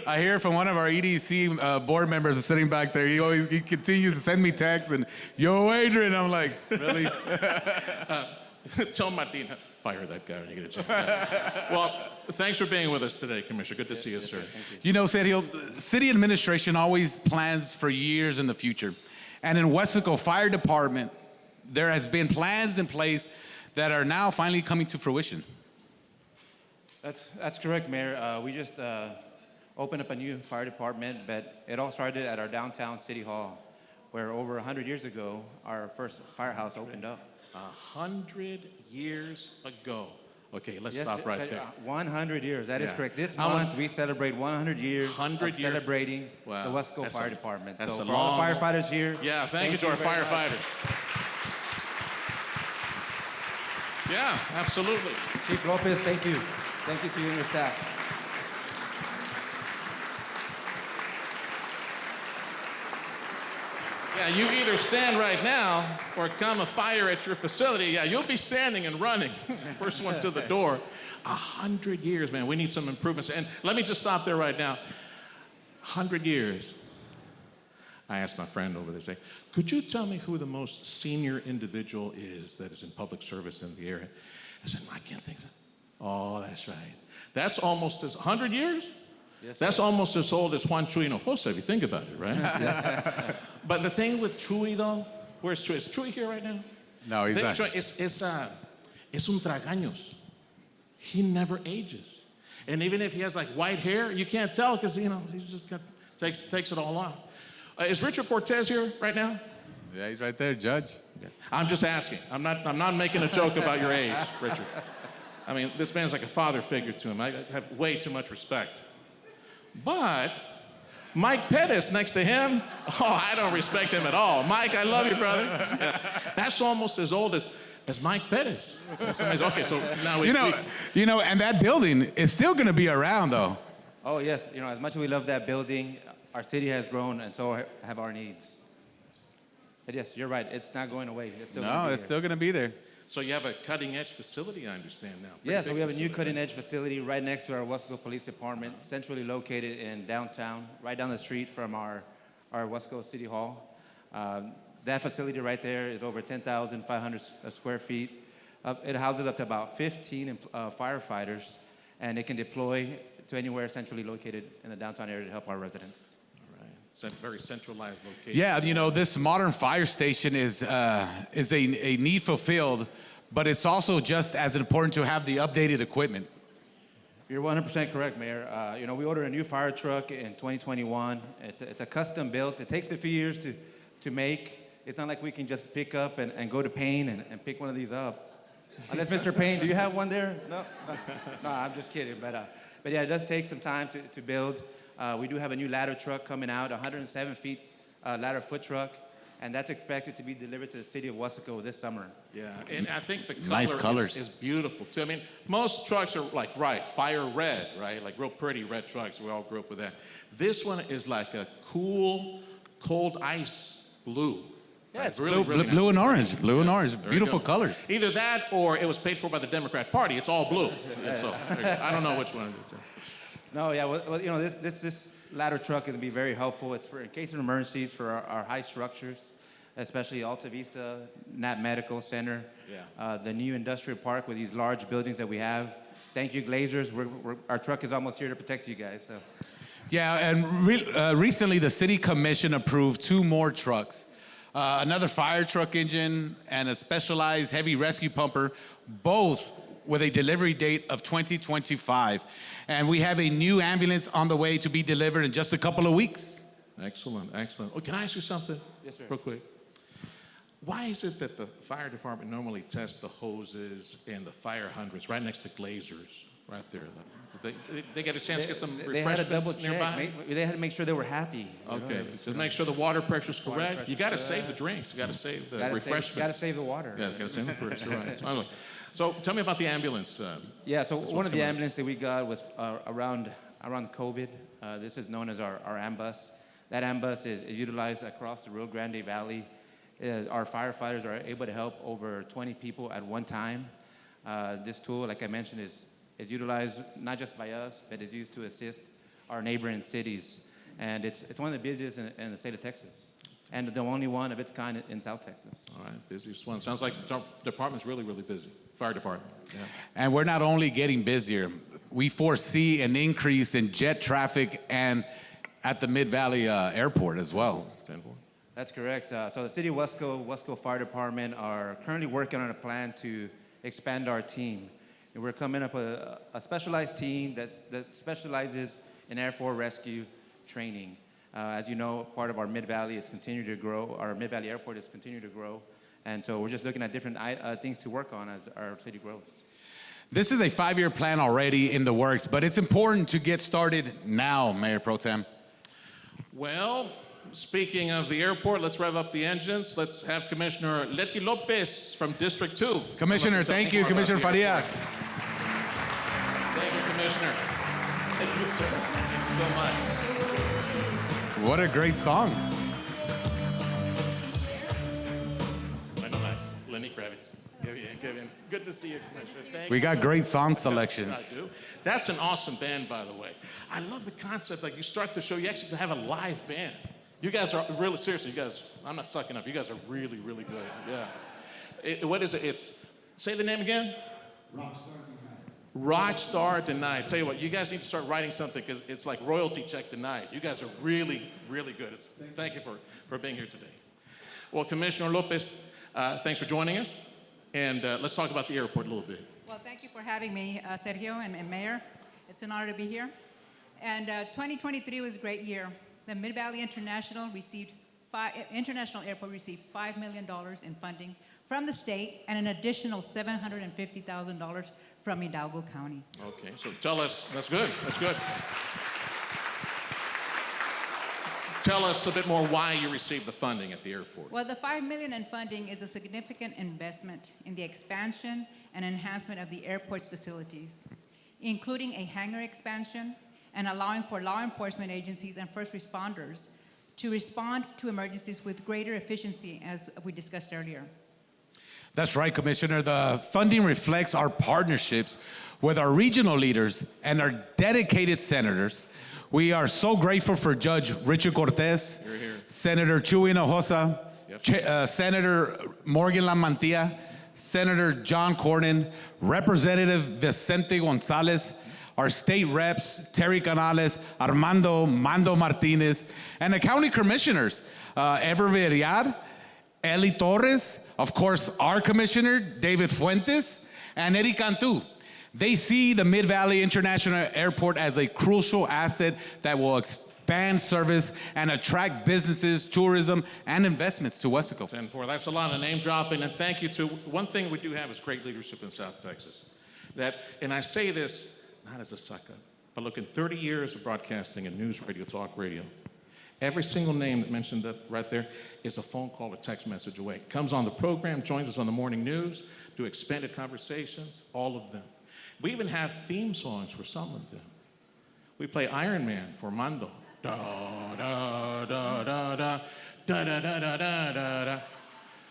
I hear from one of our EDC board members sitting back there. He continues to send me texts and, yo, Adrian. I'm like, really? Tell Martin, fire that guy when you get a chance. Well, thanks for being with us today, Commissioner. Good to see you, sir. You know, Sergio, city administration always plans for years in the future. And in Weslaco Fire Department, there has been plans in place that are now finally coming to fruition. That's correct, Mayor. We just opened up a new fire department, but it all started at our downtown city hall, where over 100 years ago, our first firehouse opened up. 100 years ago. Okay, let's Yes, stop right there. 100 years, that is Yeah. correct. This How month, long- we celebrate 100 years 100 of years. celebrating Wow. the Weslaco That's Fire a- Department. that's So a for all the long- firefighters here, Yeah, thank you to our very much. firefighters. Yeah, absolutely. Chief Lopez, thank you. Thank you to you and your staff. Yeah, you either stand right now or come a fire at your facility. Yeah, you'll be standing and running. First one to the door. 100 years, man. We need some improvements. And let me just stop there right now. 100 years. I asked my friend over there, say, could you tell me who the most senior individual is that is in public service in the area? I said, I can't think so. Oh, that's right. That's almost as 100 years? Yes, That's almost as old as Juan Chuy Hinojosa, if you think about it, right? But the thing with Chuy, though, where's Chuy? Is Chuy here right now? No, he's not. Chuy, es un tragaños. He never ages. And even if he has like white hair, you can't tell because, he's just takes it all off. Is Richard Cortez here right now? Yeah, he's right there, Judge. I'm just asking. I'm not making a joke about your age, Richard. I mean, this man's like a father figure to him. I have way too much respect. But Mike Pettis next to him, I don't respect him at all. Mike, I love you, brother. Yeah. That's almost as old as Mike Pettis. That's amazing. Okay, so now And that building is still going to be around, though. Oh, yes. As much as we love that building, our city has grown, and so have our needs. But yes, you're right. It's not going away. It's still gonna be It's here. still going to be there. So you have a cutting-edge facility, I understand now. Yeah, Pretty so big we have a new facility. cutting-edge facility right next to our Weslaco Police Department, centrally located in downtown, right down the street from our Weslaco City Hall. That facility right there is over 10,500 square feet. It houses up to about 15 firefighters, and it can deploy to anywhere centrally located in the downtown area to help our residents. Right. It's a very centralized location. Yeah, this modern fire station is a need fulfilled, but it's also just as important to have the updated equipment. You're 100% correct, Mayor. We ordered a new fire truck in 2021. It's a custom built. It takes a few years to make. It's not like we can just pick up and go to Payne and pick one of these up. Unless, Mr. Payne, do you have one there? No, I'm just kidding. But yeah, it does take some time to build. We do have a new ladder truck coming out, 107 feet ladder foot truck, and that's expected to be delivered to the city of Weslaco this summer. Yeah, and I think the color Nice colors. is beautiful too. I mean, most trucks are like fire red, right? Like real pretty red trucks. We all grew up with that. This one is like a cool, cold ice blue. Yeah, Right? it's really, really Blue and nice. orange. Blue and orange. There you Beautiful go. colors. Either that or it was paid for by the Democrat Party. It's all blue. So, I don't know which one it is. No, yeah, well this ladder truck is going to be very helpful. It's for in case of emergencies for our high structures, especially Alta Vista, Nat Medical Center, the new industrial park with these large buildings that we have. Thank you, Glazers. Our truck is almost here to protect you guys. So. Yeah, and recently the city commission approved 2 more trucks. Another fire truck engine and a specialized heavy rescue pumper, both with a delivery date of 2025. And we have a new ambulance on the way to be delivered in just a couple of weeks. Excellent, excellent. Oh, can I ask you something? Yes, sir. Real quick. Why is it that the fire department normally tests the hoses and the fire hydrants right next to glazers, right there? They get a chance to get some They had to double refreshments check. nearby? They had to make sure they were happy. you know, Okay, just, to make sure the water pressure's correct. pressure's You got to good. save the drinks. You got to save the Gotta refreshments. save the water. Yeah, got to save them first. You're right. So tell me about the ambulance. Yeah, so what's one of the coming up. ambulances that we got was around COVID. This is known as our ambus. That ambus is utilized across the Rio Grande Valley. Our firefighters are able to help over 20 people at one time. This tool, like I mentioned, is utilized not just by us, but is used to assist our neighboring cities. And it's one of the busiest in the state of Texas, and the only one of its kind in South Texas. All right, busiest one. Sounds like the department's really, really busy. Fire department. Yeah. And we're not only getting busier, we foresee an increase in jet traffic and at the Mid-Valley Airport as well. 10-4. That's correct. So the City of Weslaco Fire Department are currently working on a plan to expand our team. And we're coming up with a specialized team that specializes in Air Force rescue training. As you know, part of our Mid-Valley, it's continued to grow. Our Mid-Valley Airport is continuing to grow. And so we're just looking at different things to work on as our city grows. This is a 5-year plan already in the works, but it's important to get started now, Mayor Pro Tem. Well, speaking of the airport, let's rev up the engines. Let's have Commissioner Letty Lopez from District 2. Commissioner, thank you. Commissioner Farias. Thank you, Commissioner. Thank you, sir. Thank you so much. What a great song. Lenny Kravitz. Kevin. Good to see you, Commissioner. Thank We you. got great song I selections. do. That's an awesome band, by the way. I love the concept. Like, you start the show, you actually have a live band. You guys are really, seriously, you guys, I'm not sucking up. You guys are really, really good. Yeah. What is it? It's, say the name again? Rockstar Denied. Tell you what, you guys need to start writing something because it's like royalty check denied. You guys are really, really good. Thank you for being here today. Well, Commissioner Lopez, thanks for joining us. And let's talk about the airport a little bit. Well, thank you for having me, Sergio and Mayor. It's an honor to be here. And 2023 was a great year. The Mid-Valley International Airport received $5 million in funding from the state and an additional $750,000 from Hidalgo County. Okay, so tell us, that's good. Tell us a bit more why you received the funding at the airport. Well, the $5 million in funding is a significant investment in the expansion and enhancement of the airport's facilities, including a hangar expansion and allowing for law enforcement agencies and first responders to respond to emergencies with greater efficiency, as we discussed earlier. That's right, Commissioner. The funding reflects our partnerships with our regional leaders and our dedicated senators. We are so grateful for Judge Richard Cortez, Senator Chuy Hinojosa, Senator Morgan Lamantilla, Senator John Cornyn, Representative Vicente Gonzalez, our state reps, Terry Canales, Armando, Mando Martinez, and the county commissioners, Ever Villar, Eli Torres, of course, our commissioner, David Fuentes, and Eddie Cantu. They see the Mid-Valley International Airport as a crucial asset that will expand service and attract businesses, tourism, and investments to Weslaco. 10-4, that's a lot of name dropping, and thank you to, one thing we do have is great leadership in South Texas. And I say this not as a sucker, but look, in 30 years of broadcasting and news radio, talk radio, every single name that mentioned up right there is a phone call or text message away. Comes on the program, joins us on the morning news, do expanded conversations, all of them. We even have theme songs for some of them. We play Iron Man for Mando. Da, da, da, da, da, da, da, da, da, da, da.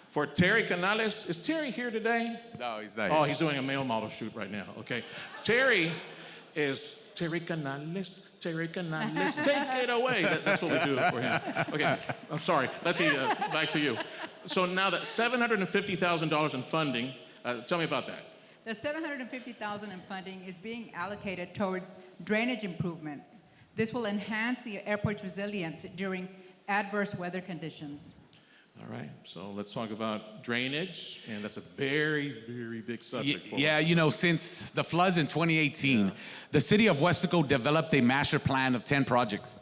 For Terry Canales, is Terry here today? No, he's not. Oh, he's doing a male model shoot right now. Okay. Terry Canales, take it away. That's what we do for him. Okay, I'm sorry. Letty, back to you. So now that $750,000 in funding, tell me about that. The $750,000 in funding is being allocated towards drainage improvements. This will enhance the airport's resilience during adverse weather conditions. All right, so let's talk about drainage, and that's a very, very big subject for Yeah, us. you know, since the floods in 2018, the city of Weslaco developed a master plan of 10 projects.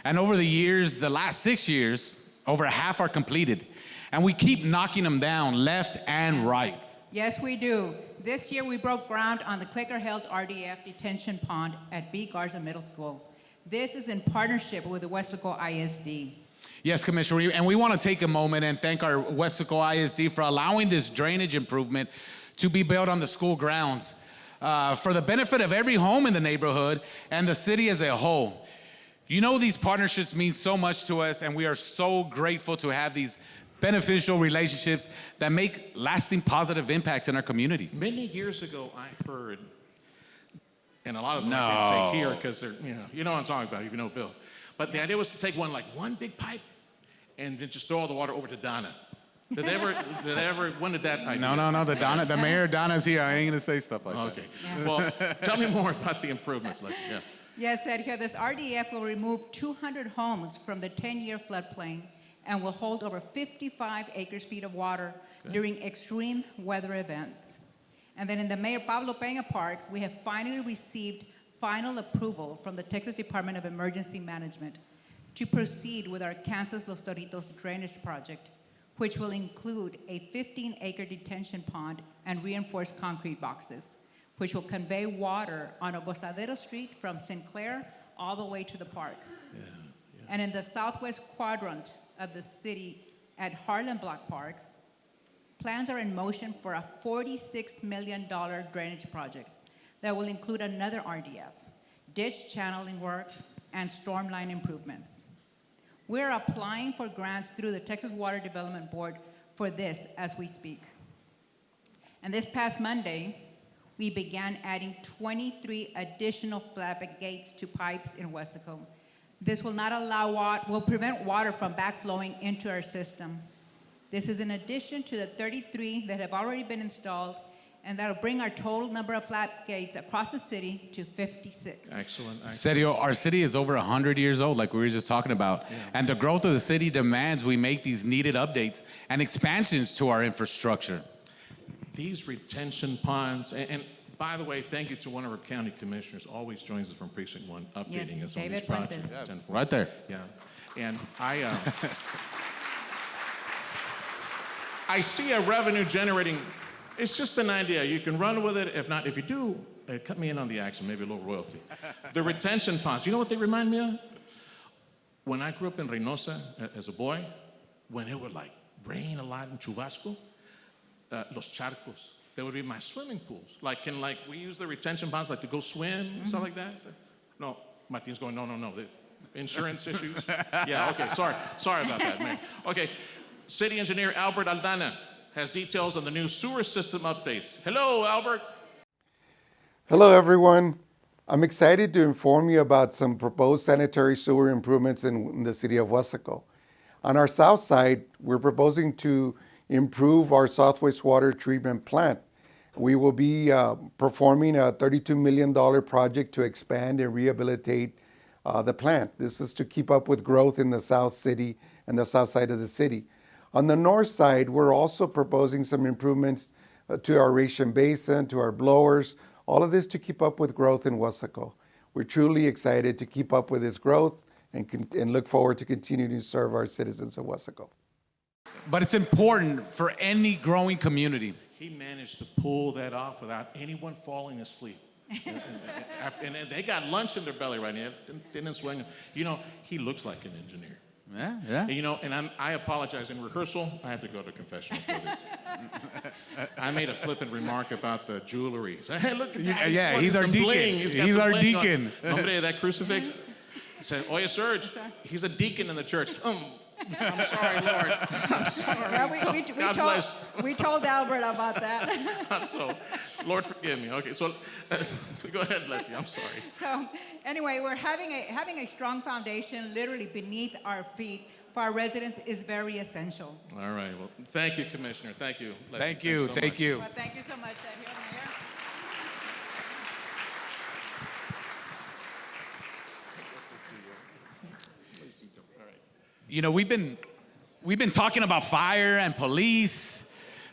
And over the years, the last 6 years, over half are completed. And we keep knocking them down left and right. Yes, we do. This year, we broke ground on the Clicker-Hilt RDF detention pond at B. Garza Middle School. This is in partnership with the Weslaco ISD. Yes, Commissioner, and we want to take a moment and thank our Weslaco ISD for allowing this drainage improvement to be built on the school grounds for the benefit of every home in the neighborhood and the city as a whole. You know, these partnerships mean so much to us, and we are so grateful to have these beneficial relationships that make lasting positive impacts in our community. Many years ago, I heard, and a lot of them I can't say here because they're, you know what I'm talking about, if you know Bill. But the idea was to take one big pipe and then just throw all the water over to Donna. Did they ever, when did that idea? No, the mayor, Donna's here. I ain't gonna say stuff like that. Okay, well, tell me more about the improvements. Yes, Sergio, this RDF will remove 200 homes from the 10-year floodplain and will hold over 55 acre-feet of water during extreme weather events. And then in the Mayor Pablo Peña Park, we have finally received final approval from the Texas Department of Emergency Management to proceed with our Kansas Los Toritos drainage project, which will include a 15-acre detention pond and reinforced concrete boxes, which will convey water on Agostadero Street from Sinclair all the way to the park. And in the southwest quadrant of the city at Harlem Block Park, plans are in motion for a $46 million drainage project that will include another RDF, ditch channeling work, and storm line improvements. We're applying for grants through the Texas Water Development Board for this as we speak. And this past Monday, we began adding 23 additional flat gates to pipes in Weslaco. This will not allow will prevent water from backflowing into our system. This is in addition to the 33 that have already been installed, and that'll bring our total number of flat gates across the city to 56. Excellent. Sergio, our city is over 100 years old, like we were just talking about. And the growth of the city demands we make these needed updates and expansions to our infrastructure. These retention ponds, and by the way, thank you to one of our county commissioners, always joins us from Precinct 1, updating us on these David projects. Fuentes. Right there. Yeah, and I see a revenue generating. It's just an idea. You can run with it. If not, if you do, cut me in on the action, maybe a little royalty. The retention ponds, you know what they remind me of? When I grew up in Reynosa as a boy, when it would like rain a lot in Chubasco, Los Charcos, they would be my swimming pools. Like, we use the retention ponds like to go swim and stuff like that? So, no, Martinez going, no. The insurance issues? Yeah, okay, sorry about that, man. Okay, City Engineer Albert Aldana has details on the new sewer system updates. Hello, Albert. Hello, everyone. I'm excited to inform you about some proposed sanitary sewer improvements in the city of Weslaco. On our south side, we're proposing to improve our Southwest Water Treatment Plant. We will be performing a $32 million project to expand and rehabilitate the plant. This is to keep up with growth in the South City and the south side of the city. On the north side, we're also proposing some improvements to our ration basin, to our blowers, all of this to keep up with growth in Weslaco. We're truly excited to keep up with this growth and look forward to continuing to serve our citizens of Weslaco. But it's important for any growing community. He managed to pull that off without anyone falling asleep. and they got lunch in their belly right now. Didn't swing. You know, he looks like an engineer. Yeah. And, you know, and I apologize. In rehearsal, I had to go to confessional for this. I made a flippant remark about the jewelry. So, hey, look at that. Yeah, he's our deacon. Bling. He's our deacon. Hombre, that crucifix. He said, Oye, Serge, he's a deacon in the church. I'm sorry, Lord. I'm sorry. Well, we told Albert about that. So, Lord, forgive me. Okay, so go ahead, Letty. I'm sorry. So, anyway, we're having a strong foundation literally beneath our feet for our residents is very essential. All right. Well, thank you, Commissioner. Thank you, Letty. Thank you. Thank you. Well, thank you so much, Sergio, Mayor. You know, we've been we've been talking about fire and police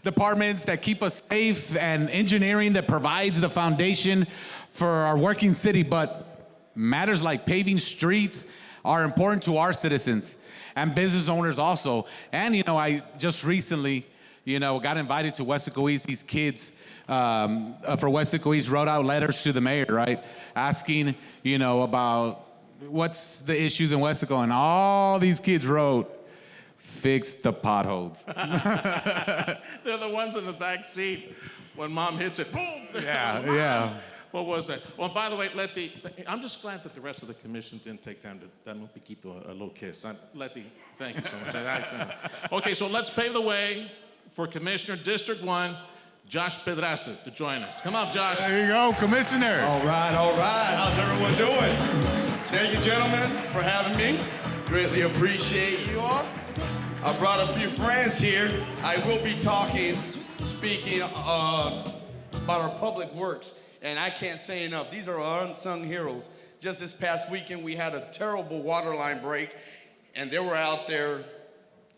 departments that keep us safe and engineering that provides the foundation for our working city, but matters like paving streets are important to our citizens and business owners also. And, I just recently, got invited to Weslaco East. These kids for Weslaco East wrote out letters to the mayor, right? Asking, about what's the issues in Weslaco. And all these kids wrote, fix the potholes. They're the ones in the back seat when mom hits it. Boom! Yeah. What was that? Well, by the way, Letty, I'm just glad that the rest of the commission didn't take time to dar un piquito, a little kiss. Letty, thank you so much. Okay, so let's pave the way for Commissioner District 1, Josh Pedraza, to join us. Come up, Josh. There you go, Commissioner. All right. How's everyone doing? Thank you, gentlemen, for having me. Greatly appreciate you all. I brought a few friends here. I will be speaking about our public works. And I can't say enough. These are our unsung heroes. Just this past weekend, we had a terrible water line break, and they were out there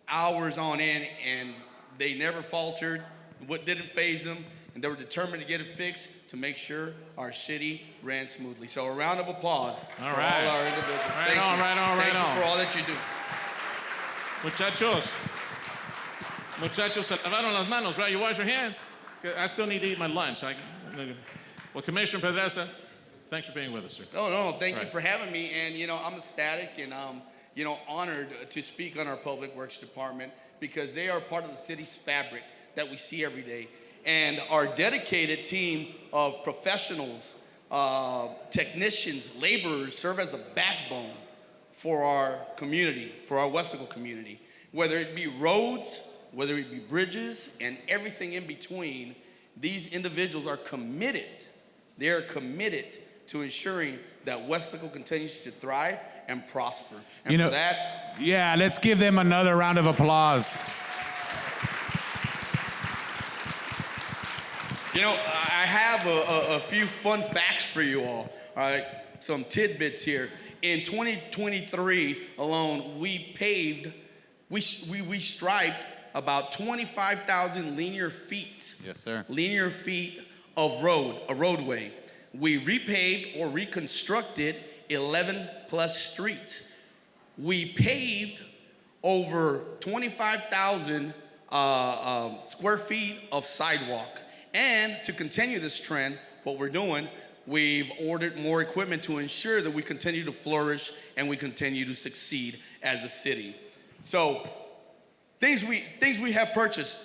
hours on end, and they never faltered. What didn't faze them, and they were determined to get it fixed to make sure our city ran smoothly. So a round of applause for all our individuals. Right on. Thank you for all that you do. Muchachos, se lavaron las manos, right? You wash your hands. I still need to eat my lunch. Well, Commissioner Pedraza, thanks for being with us, sir. No, thank you for having me. And, I'm ecstatic and, honored to speak on our Public Works Department because they are part of the city's fabric that we see every day. And our dedicated team of professionals, technicians, laborers serve as a backbone for our community, for our Weslaco community. Whether it be roads, whether it be bridges, and everything in between, these individuals are committed. They are committed to ensuring that Weslaco continues to thrive and prosper. And for that... Yeah, let's give them another round of applause. I have a few fun facts for you all right? Some tidbits here. In 2023 alone, we striped about 25,000 linear feet. Yes, sir. Linear feet of roadway. We repaved or reconstructed 11 plus streets. We paved over 25,000 square feet of sidewalk. And to continue this trend, what we're doing, we've ordered more equipment to ensure that we continue to flourish and we continue to succeed as a city. So, things we have purchased.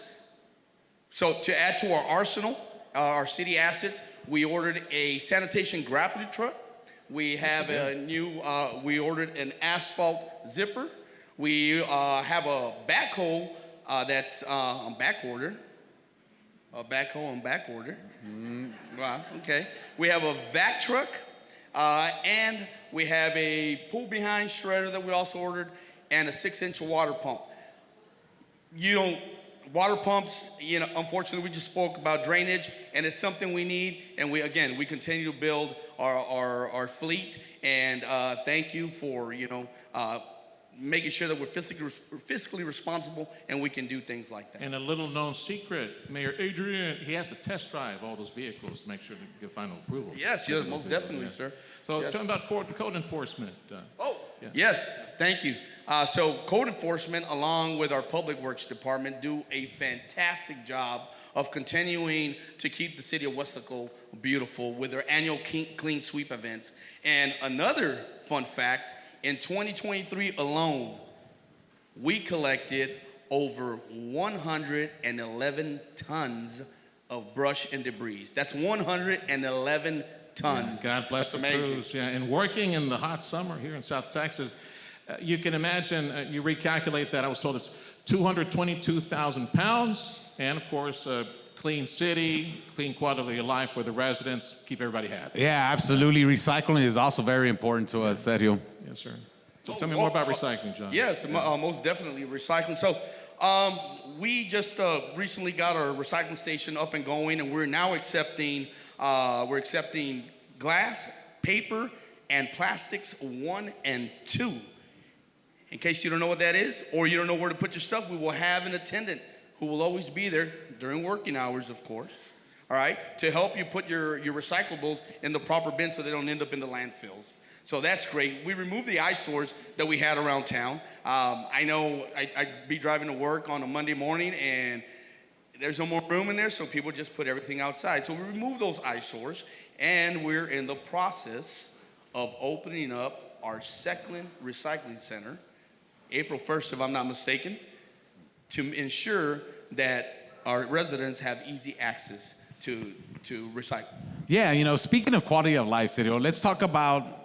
So to add to our arsenal, our city assets, we ordered a sanitation grappling truck. We have we ordered an asphalt zipper. We have a backhoe that's on back order. A backhoe on back order. Wow, okay. We have a vac truck, and we have a pull-behind shredder that we also ordered, and a 6-inch water pump. Water pumps, unfortunately, we just spoke about drainage, and it's something we need, and we continue to build our fleet, and thank you for, making sure that we're fiscally responsible and we can do things like that. And a little known secret, Mayor Adrian, he has to test drive all those vehicles to make sure to get final approval. Yes, most definitely, sir. So yes. tell me about code enforcement. Yes, thank you. So code enforcement, along with our Public Works Department, do a fantastic job of continuing to keep the city of Weslaco beautiful with their annual clean sweep events. And another fun fact, in 2023 alone, we collected over 111 tons of brush and debris. That's 111 tons. God bless the crews. Yeah, and working in the hot summer here in South Texas, you can imagine, you recalculate that, I was told it's 222,000 pounds, and of course, clean city, clean quality of life for the residents, keep everybody happy. Yeah, absolutely. Recycling is also very important to us, Sergio. Yes, sir. So tell me more about recycling, John. Yes, most definitely recycling. So we just recently got our recycling station up and going, and we're now accepting glass, paper, and plastics 1 and 2. In case you don't know what that is, or you don't know where to put your stuff, we will have an attendant who will always be there during working hours, of course, all right, to help you put your recyclables in the proper bin so they don't end up in the landfills. So that's great. We removed the eyesores that we had around town. I know I'd be driving to work on a Monday morning and there's no more room in there, so people just put everything outside. So we removed those eyesores, and we're in the process of opening up our second recycling center, April 1st, if I'm not mistaken, to ensure that our residents have easy access to recycle. Yeah, you know, speaking of quality of life, Sergio, let's talk about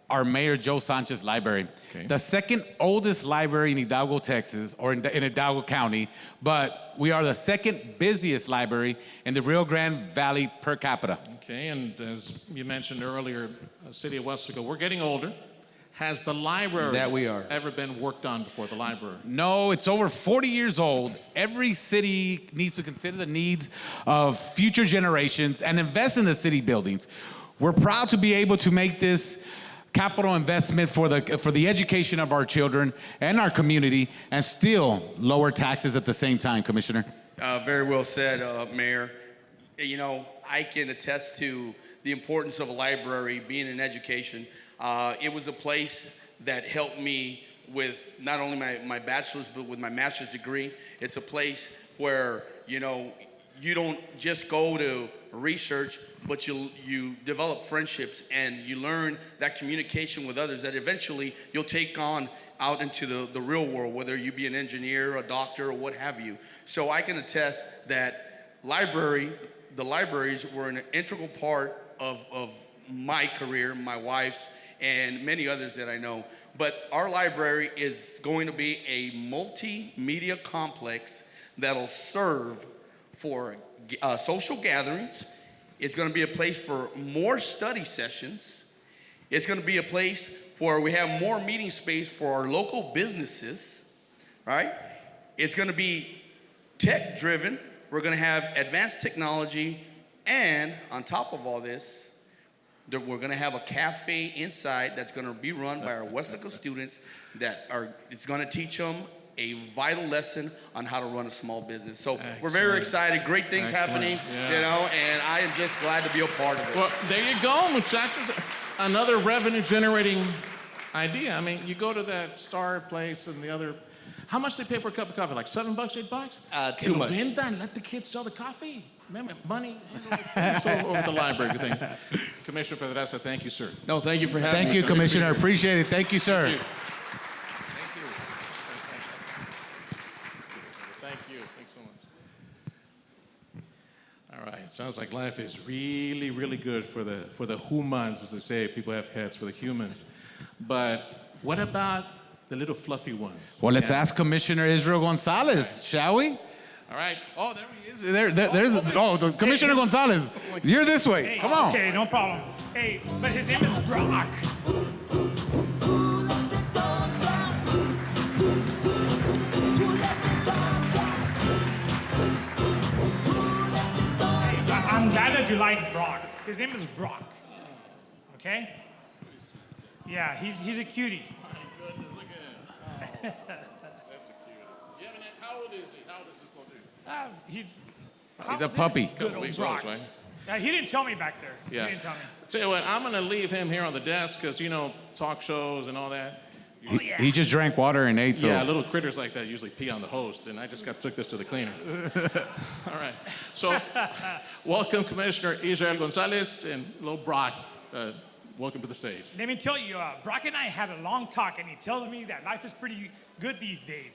our Mayor Joe Sanchez Library. Okay. The second oldest library in Hidalgo, Texas, or in Hidalgo County, but we are the second busiest library in the Rio Grande Valley per capita. Okay, and as you mentioned earlier, City of Weslaco, we're getting older. Has the library That we are. ever been worked on before, the library? No, it's over 40 years old. Every city needs to consider the needs of future generations and invest in the city buildings. We're proud to be able to make this capital investment for the education of our children and our community, and still lower taxes at the same time, Commissioner. Very well said, Mayor. You know, I can attest to the importance of a library being in education. It was a place that helped me with not only my bachelor's, but with my master's degree. It's a place where, you know, you don't just go to research, but you develop friendships and you learn that communication with others that eventually you'll take on out into the real world, whether you be an engineer, a doctor, or what have you. So I can attest that the libraries were an integral part of my career, my wife's, and many others that I know. But our library is going to be a multimedia complex that'll serve for social gatherings. It's going to be a place for more study sessions. It's going to be a place where we have more meeting space for our local businesses, right? It's going to be tech driven. We're going to have advanced technology, and on top of all this, we're going to have a cafe inside that's going to be run by our Weslaco students it's going to teach them a vital lesson on how to run a small business. So we're very excited. Great things happening, you know, and I am just glad to be a part of it. Well, there you go, muchachos. Another revenue-generating idea. I mean, you go to that Star place and the other. How much they pay for a cup of coffee? Like $7, $8? Too much. Venta and let the kids sell the coffee. Remember, money over the library. Thing. Commissioner Pedraza, thank you, sir. No, thank you for having me. Thank you, Commissioner. Appreciate it. Thank you, sir. Thank you. Thank you. Thanks so much. All right. Sounds like life is really, really good for the humans, as they say. People have pets for the humans. But what about the little fluffy ones? Well, let's ask Commissioner Israel Gonzalez, shall we? All right. Oh, there he is. There's Commissioner Gonzalez. You're this way. Hey, come on. Okay, no problem. Hey, but his name is Brock. I'm glad that you like Brock. His name is Brock. Okay? Yeah, he's a cutie. My goodness, look at him. That's a cutie. How old is he? How old is this little dude? He's a puppy. Good old Brock. Right? He didn't tell me back there. Yeah. He didn't tell me. Tell you what, I'm going to leave him here on the desk because, you know, talk shows and all that. He just drank water and ate. So. Yeah, little critters like that usually pee on the host, and I just took this to the cleaner. All right. So, welcome, Commissioner Adrian Gonzalez and little Brock. Welcome to the stage. Let me tell you, Brock and I had a long talk, and he tells me that life is pretty good these days.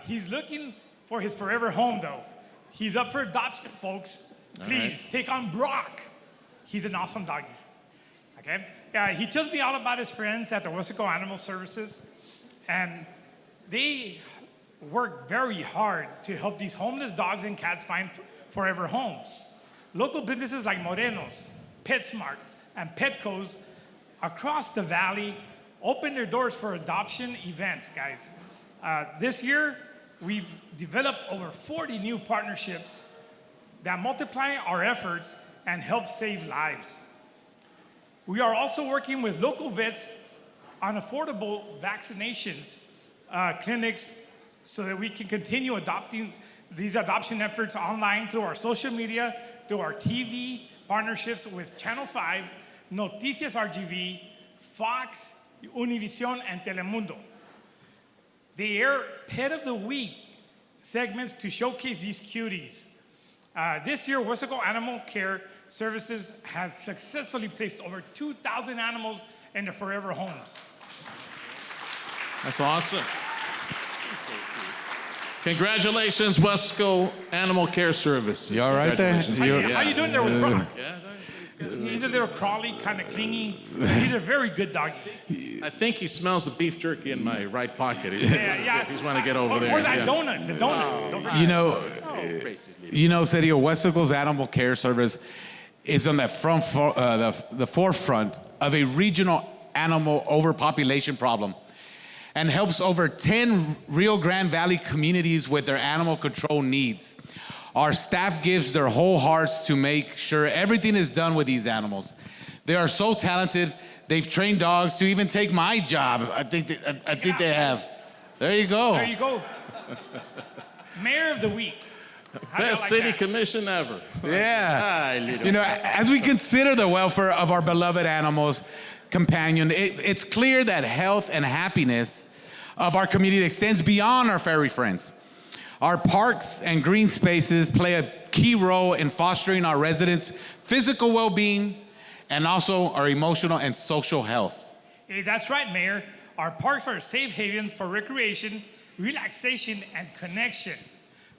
He's looking for his forever home, though. He's up for adoption, folks. Please, take on Brock. He's an awesome doggy. Okay? He tells me all about his friends at the Weslaco Animal Services, and they work very hard to help these homeless dogs and cats find forever homes. Local businesses like Moreno's, PetSmart, and Petco's across the valley open their doors for adoption events, guys. This year, we've developed over 40 new partnerships that multiply our efforts and help save lives. We are also working with local vets on affordable vaccinations clinics so that we can continue adopting these adoption efforts online through our social media, through our TV partnerships with Channel 5, Noticias RGV, Fox, Univision, and Telemundo. They air Pet of the Week segments to showcase these cuties. This year, Weslaco Animal Care Services has successfully placed over 2,000 animals in their forever homes. That's awesome. Congratulations, Weslaco Animal Care Service. You all right there? How you doing there with Brock? He's a little crawly, kind of clingy. He's a very good doggy. I think he smells the beef jerky in my right pocket. He's want to get over or, there. Or that donut, the donut. Don't forget. You know, Sergio, Weslaco's Animal Care Service is on that the forefront of a regional animal overpopulation problem and helps over 10 Rio Grande Valley communities with their animal control needs. Our staff gives their whole hearts to make sure everything is done with these animals. They are so talented. They've trained dogs to even take my job. I think they have. There you go. There you go. Mayor of the Week. Best city commission ever. Yeah. You know, as we consider the welfare of our beloved animals, companion, it's clear that health and happiness of our community extends beyond our furry friends. Our parks and green spaces play a key role in fostering our residents' physical well-being and also our emotional and social health. Hey, that's right, Mayor. Our parks are safe havens for recreation, relaxation, and connection.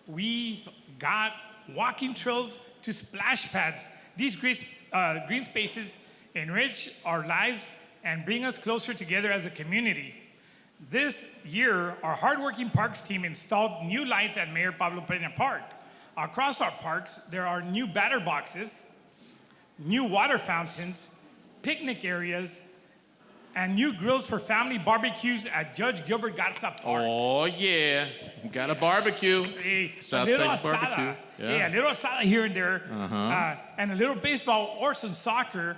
We've got walking trails to splash pads. These green spaces enrich our lives and bring us closer together as a community. This year, our hardworking parks team installed new lights at Mayor Pablo Peña Park. Across our parks, there are new batter boxes, new water fountains, picnic areas, and new grills for family barbecues at Judge Gilbert Garza Park. Oh, yeah. Got a barbecue. Hey, South a little Texas asada. barbecue. Yeah, a little asada here and there. Uh-huh. And a little baseball or some soccer.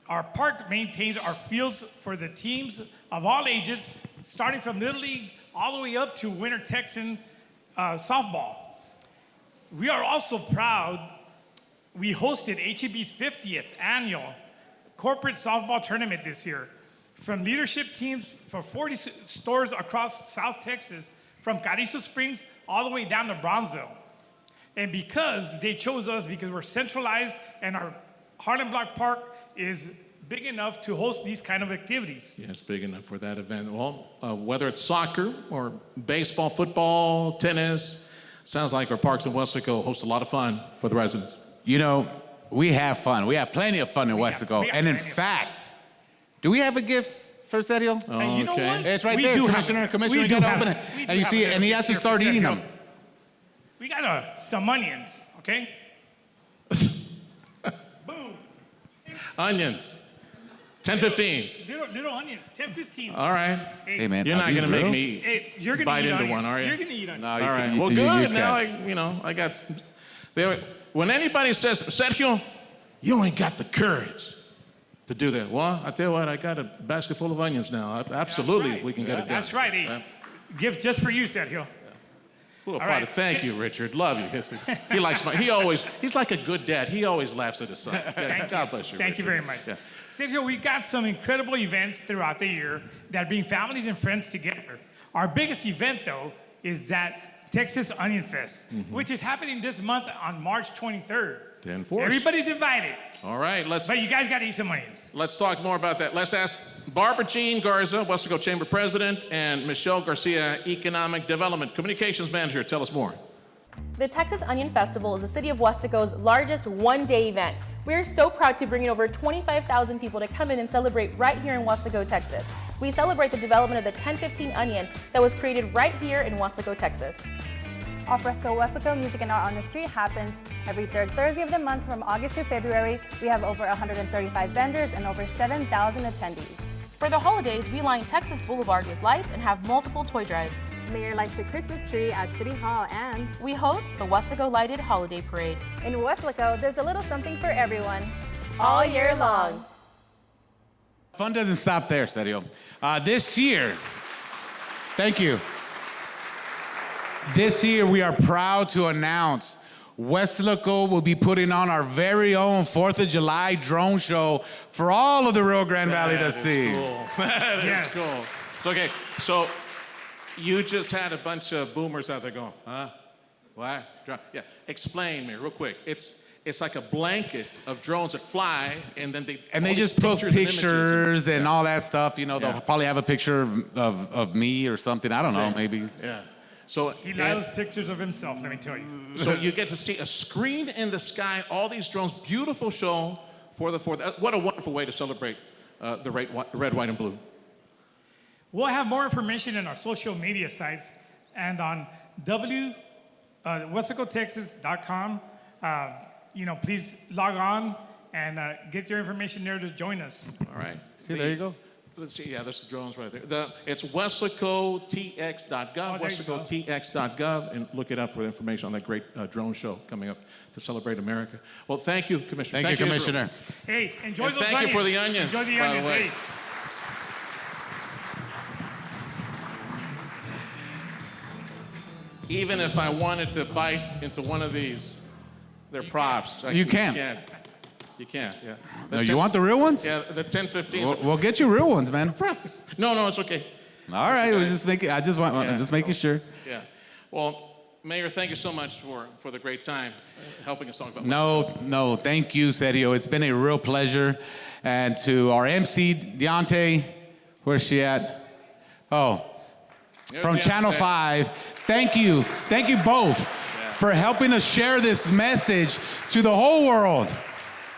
Our park maintains our fields for the teams of all ages, starting from Little League all the way up to Winter Texan softball. We are also proud we hosted HEB's 50th annual corporate softball tournament this year. From leadership teams for 40 stores across South Texas, from Carrizo Springs all the way down to Bronzeville. And because they chose us, because we're centralized and our Harlem Block Park is big enough to host these kind of activities. Yeah, it's big enough for that event. Well, whether it's soccer or baseball, football, tennis, sounds like our parks in Weslaco host a lot of fun for the residents. You know, we have fun. We have plenty of fun in Weslaco. And in fact, do we have a gift for Sergio? And you know what? It's right We there, do have Commissioner. it. Commissioner, We you do gotta have open it. it. We And do you have see a it, and he gift has to here for start eating Sergio. them. We got some onions, okay? Boom. Onions. 10-15s. Little onions, 10-15. All right. Hey, man. You're not are you going to make through? me Hey, you're gonna bite eat into onions. one, are you? You're gonna eat onions. No, All you right. can- Well, you good. can. Now I got. When anybody says, Sergio, you ain't got the courage to do that. Well, I tell you what, I got a basket full of onions now. Absolutely, Right. we can get it done. That's right. Hey, gift just for you, Sergio. Cool, All right. Thank you, Richard. Love you. He likes he's like a good dad. He always laughs at his son. Yeah, God bless you. Thank you Richard. very much. Yeah. Sergio, we got some incredible events throughout the year that bring families and friends together. Our biggest event, though, is that Texas Onion Fest, which is happening this month on March 23rd. 10-4. Everybody's invited, All right, but you guys got to eat some onions. let's talk more about that. Let's ask Barbara Jean Garza, Weslaco Chamber President, and Michelle Garcia, Economic Development Communications Manager. Tell us more. The Texas Onion Festival is the city of Weslaco's largest one-day event. We are so proud to bring in over 25,000 people to come in and celebrate right here in Weslaco, Texas. We celebrate the development of the 1015 Onion that was created right here in Weslaco, Texas. Al Fresco Weslaco Music and Art on the Street happens every third Thursday of the month from August to February. We have over 135 vendors and over 7,000 attendees. For the holidays, we line Texas Boulevard with lights and have multiple toy drives. Mayor lights a Christmas tree at City Hall, and we host the Weslaco Lighted Holiday Parade. in Weslaco, there's a little something for everyone all year long. Fun doesn't stop there, Sergio. This year, thank you. This year, we are proud to announce Weslaco will be putting on our very own 4th of July drone show for all of the Rio Grande Valley to see. Cool. That is cool. So, okay, so you just had a bunch of boomers out there going, huh? What? Yeah, explain me real quick. It's like a blanket of drones that fly, and then they just post pictures and yeah. all that stuff. You know, they'll probably have a picture of me or something. I don't know, maybe. Yeah. So he loves pictures of himself, let me tell you. So you get to see a screen in the sky, all these drones, beautiful show for the 4th. What a wonderful way to celebrate the red, white, and blue. We'll have more information in our social media sites and on weslacotexas.com. Please log on and get your information there to join us. All right. See, there you go. Let's see. Yeah, there's the drones right there. It's weslacotx.gov, weslacotx.gov, and look it up for information on that great drone show coming up to celebrate America. Well, thank you, Commissioner. Thank you, Commissioner. Hey, enjoy and those thank onions. you for the onions. Enjoy the by onions. The way. Hey. Even if I wanted to bite into one of these, they're props. You can't. You can't, yeah. No, you want the real ones? Yeah, the 1015s. We'll get you real ones, man. No, it's okay. All right, we'll just make it. I'm just making sure. Yeah. Well, Mayor, thank you so much for the great time helping us talk about. No, thank you, Sergio. It's been a real pleasure. And to our MC, Deontay, where's she at? Oh, from Channel 5. Thank you both for helping us share this message to the whole world.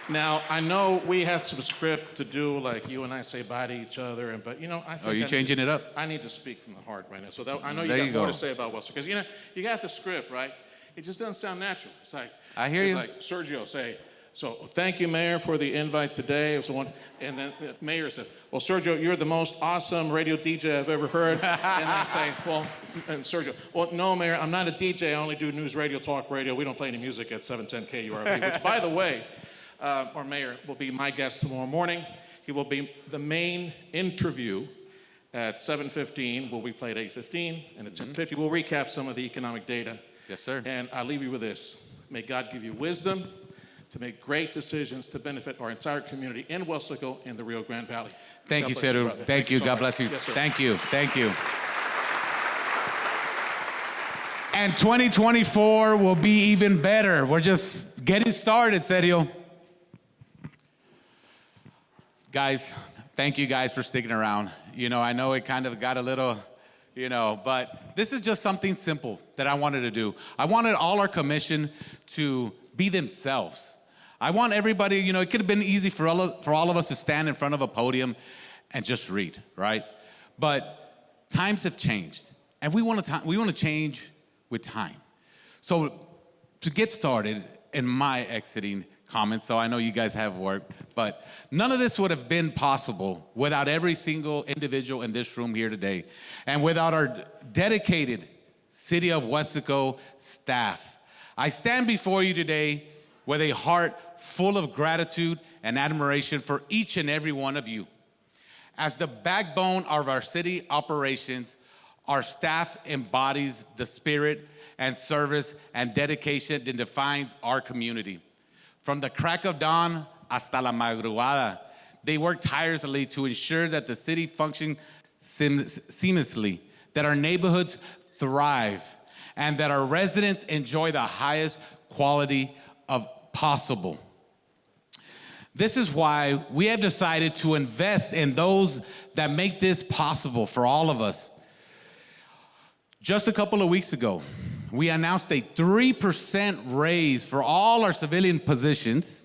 Now, I know we had some script to do, like you and I say bye to each other, but I think you're changing it up? I need to speak from the heart right now. So I know There you you got more go. to say about Wesley, because you got the script, right? It just doesn't sound natural. It's like I hear you. Like Sergio say, so thank you, Mayor, for the invite today. And then the Mayor says, well, Sergio, you're the most awesome radio DJ I've ever heard. And I say, and Sergio, well, no, Mayor, I'm not a DJ. I only do news radio, talk radio. We don't play any music at 710 KURV, which, by the way, our mayor will be my guest tomorrow morning. He will be the main interview at 7:15. Will we play at 8:15? And at 10:50, we'll recap some of the economic data. Yes, sir. And I'll leave you with this. May God give you wisdom to make great decisions to benefit our entire community in Weslaco and the Rio Grande Valley. Thank God you, bless Seru. brother. Thank you. so God much. bless you. Yes, sir. Thank you. And 2024 will be even better. We're just getting started, Sergio. Guys, thank you guys for sticking around. I know it kind of got a little, but this is just something simple that I wanted to do. I wanted all our commission to be themselves. I want everybody, it could have been easy for all of us to stand in front of a podium and just read, right? But times have changed, and we want to change with time. So to get started in my exiting comments, so I know you guys have work, but none of this would have been possible without every single individual in this room here today, and without our dedicated City of Weslaco staff. I stand before you today with a heart full of gratitude and admiration for each and every one of you. As the backbone of our city operations, our staff embodies the spirit and service and dedication that defines our community. From the crack of dawn hasta la madrugada, they work tirelessly to ensure that the city functions seamlessly, that our neighborhoods thrive, and that our residents enjoy the highest quality of possible. This is why we have decided to invest in those that make this possible for all of us. Just a couple of weeks ago, we announced a 3% raise for all our civilian positions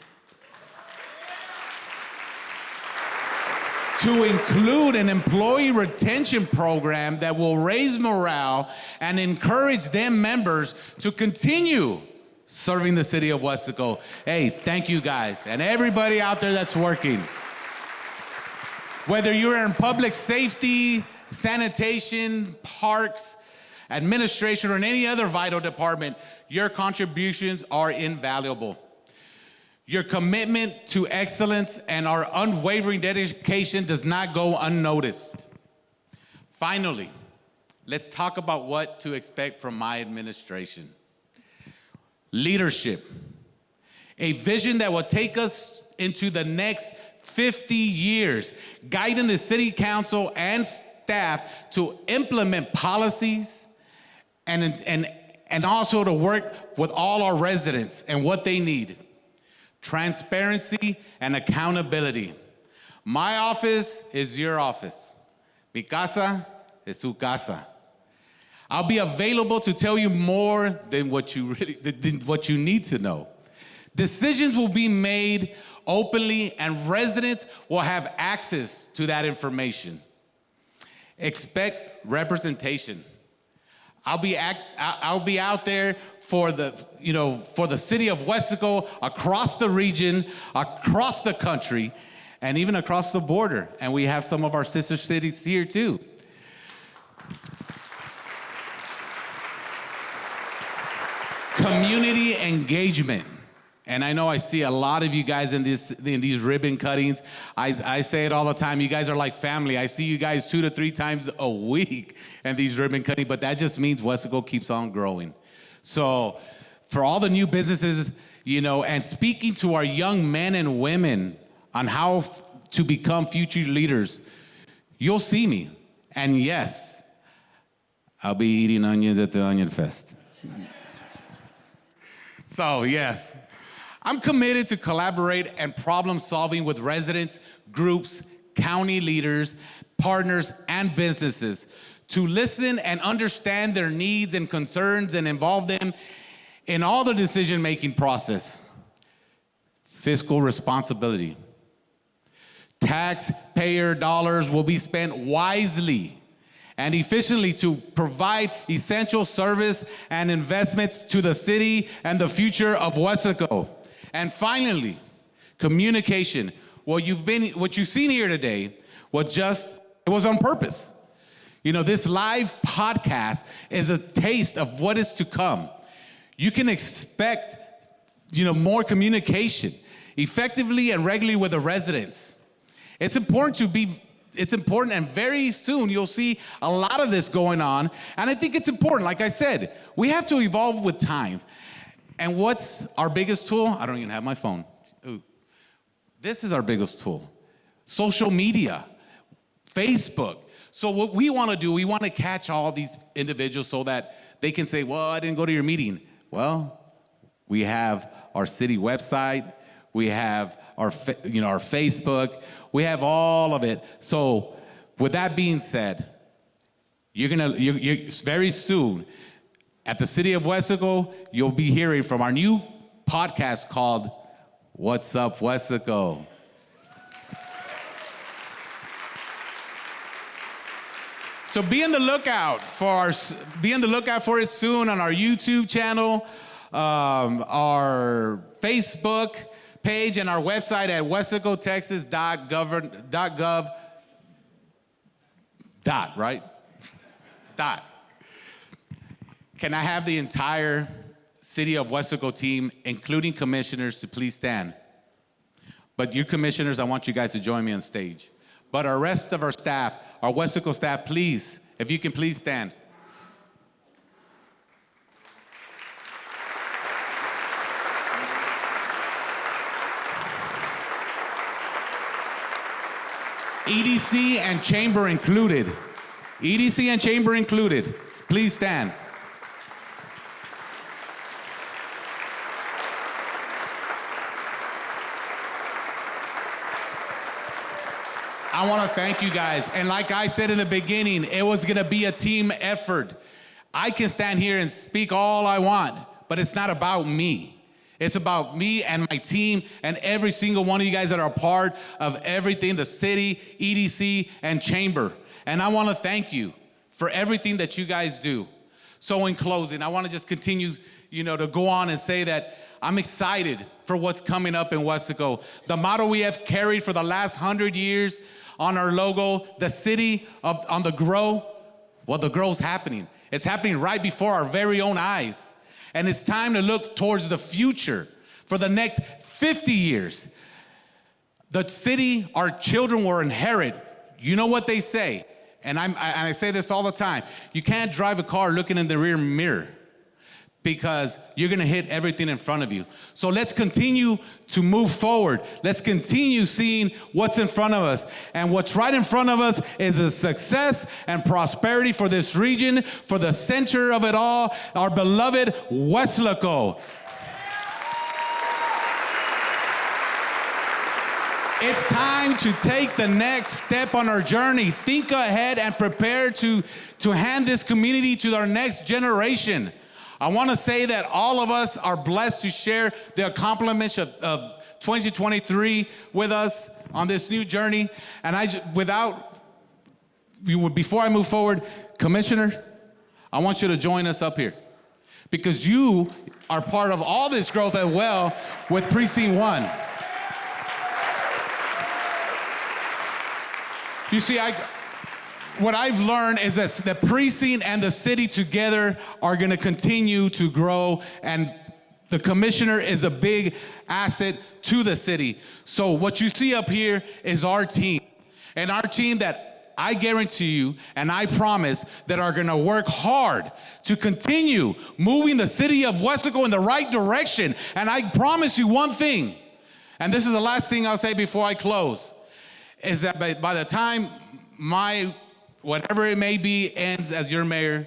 to include an employee retention program that will raise morale and encourage them members to continue serving the city of Weslaco. Hey, thank you guys, and everybody out there that's working. Whether you're in public safety, sanitation, parks, administration, or in any other vital department, your contributions are invaluable. Your commitment to excellence and our unwavering dedication does not go unnoticed. Finally, let's talk about what to expect from my administration. Leadership, a vision that will take us into the next 50 years, guiding the city council and staff to implement policies and also to work with all our residents and what they need. Transparency and accountability. My office is your office. Mi casa es su casa. I'll be available to tell you more than what you need to know. Decisions will be made openly and residents will have access to that information. Expect representation. I'll be out there for the city of Weslaco, across the region, across the country, and even across the border. And we have some of our sister cities here too. Community engagement. And I know I see a lot of you guys in these ribbon cuttings. I say it all the time. You guys are like family. I see you guys 2 to 3 times a week in these ribbon cuttings, but that just means Weslaco keeps on growing. So for all the new businesses, and speaking to our young men and women on how to become future leaders, you'll see me. And yes, I'll be eating onions at the Onion Fest. So yes. I'm committed to collaborate and problem solving with residents, groups, county leaders, partners, and businesses to listen and understand their needs and concerns and involve them in all the decision-making process. Fiscal responsibility. Taxpayer dollars will be spent wisely and efficiently to provide essential service and investments to the city and the future of Weslaco. And finally, communication. What you've seen here today it was on purpose. This live podcast is a taste of what is to come. You can expect, more communication effectively and regularly with the residents. It's important, and very soon you'll see a lot of this going on. And I think it's important, like I said, we have to evolve with time. And what's our biggest tool? I don't even have my phone. Ooh. This is our biggest tool. Social media, Facebook. So what we want to do, we want to catch all these individuals so that they can say, well, I didn't go to your meeting. Well, we have our city website. We have our Facebook. We have all of it. So with that being said, you're very soon, at the city of Weslaco, you'll be hearing from our new podcast called What's Up, Weslaco? So be on the lookout for it soon on our YouTube channel, our Facebook page, and our website at weslacotexas.gov. Right? Dot. Can I have the entire City of Weslaco team, including commissioners, to please stand? But you commissioners, I want you guys to join me on stage. But our rest of our staff, our Weslaco staff, please, if you can please stand. EDC and chamber included. EDC and chamber included. Please stand. I want to thank you guys. And like I said in the beginning, it was going to be a team effort. I can stand here and speak all I want, but it's not about me. It's about me and my team and every single one of you guys that are a part of everything, the city, EDC, and chamber. And I want to thank you for everything that you guys do. So in closing, I want to just continue, to go on and say that I'm excited for what's coming up in Weslaco. The motto we have carried for the last 100 years on our logo, the city on the grow, well, the grow's happening. It's happening right before our very own eyes. And it's time to look towards the future for the next 50 years. The city our children will inherit. You know what they say, and I say this all the time. You can't drive a car looking in the rear mirror because you're gonna hit everything in front of you. So let's continue to move forward. Let's continue seeing what's in front of us. And what's right in front of us is a success and prosperity for this region, for the center of it all, our beloved Weslaco. It's time to take the next step on our journey. Think ahead and prepare to hand this community to our next generation. I want to say that all of us are blessed to share the accomplishments of 2023 with us on this new journey. And before I move forward, Commissioner, I want you to join us up here because you are part of all this growth as well with Precinct 1. You see, what I've learned is that the precinct and the city together are going to continue to grow, and the commissioner is a big asset to the city. So what you see up here is our team, and our team that I guarantee you and I promise that are going to work hard to continue moving the city of Weslaco in the right direction. And I promise you one thing, and this is the last thing I'll say before I close, is that by the time my whatever it may be ends as your mayor,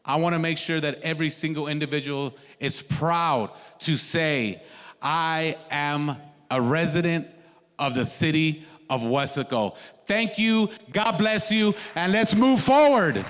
I want to make sure that every single individual is proud to say, I am a resident of the city of Weslaco. Thank you, God bless you, and let's move forward.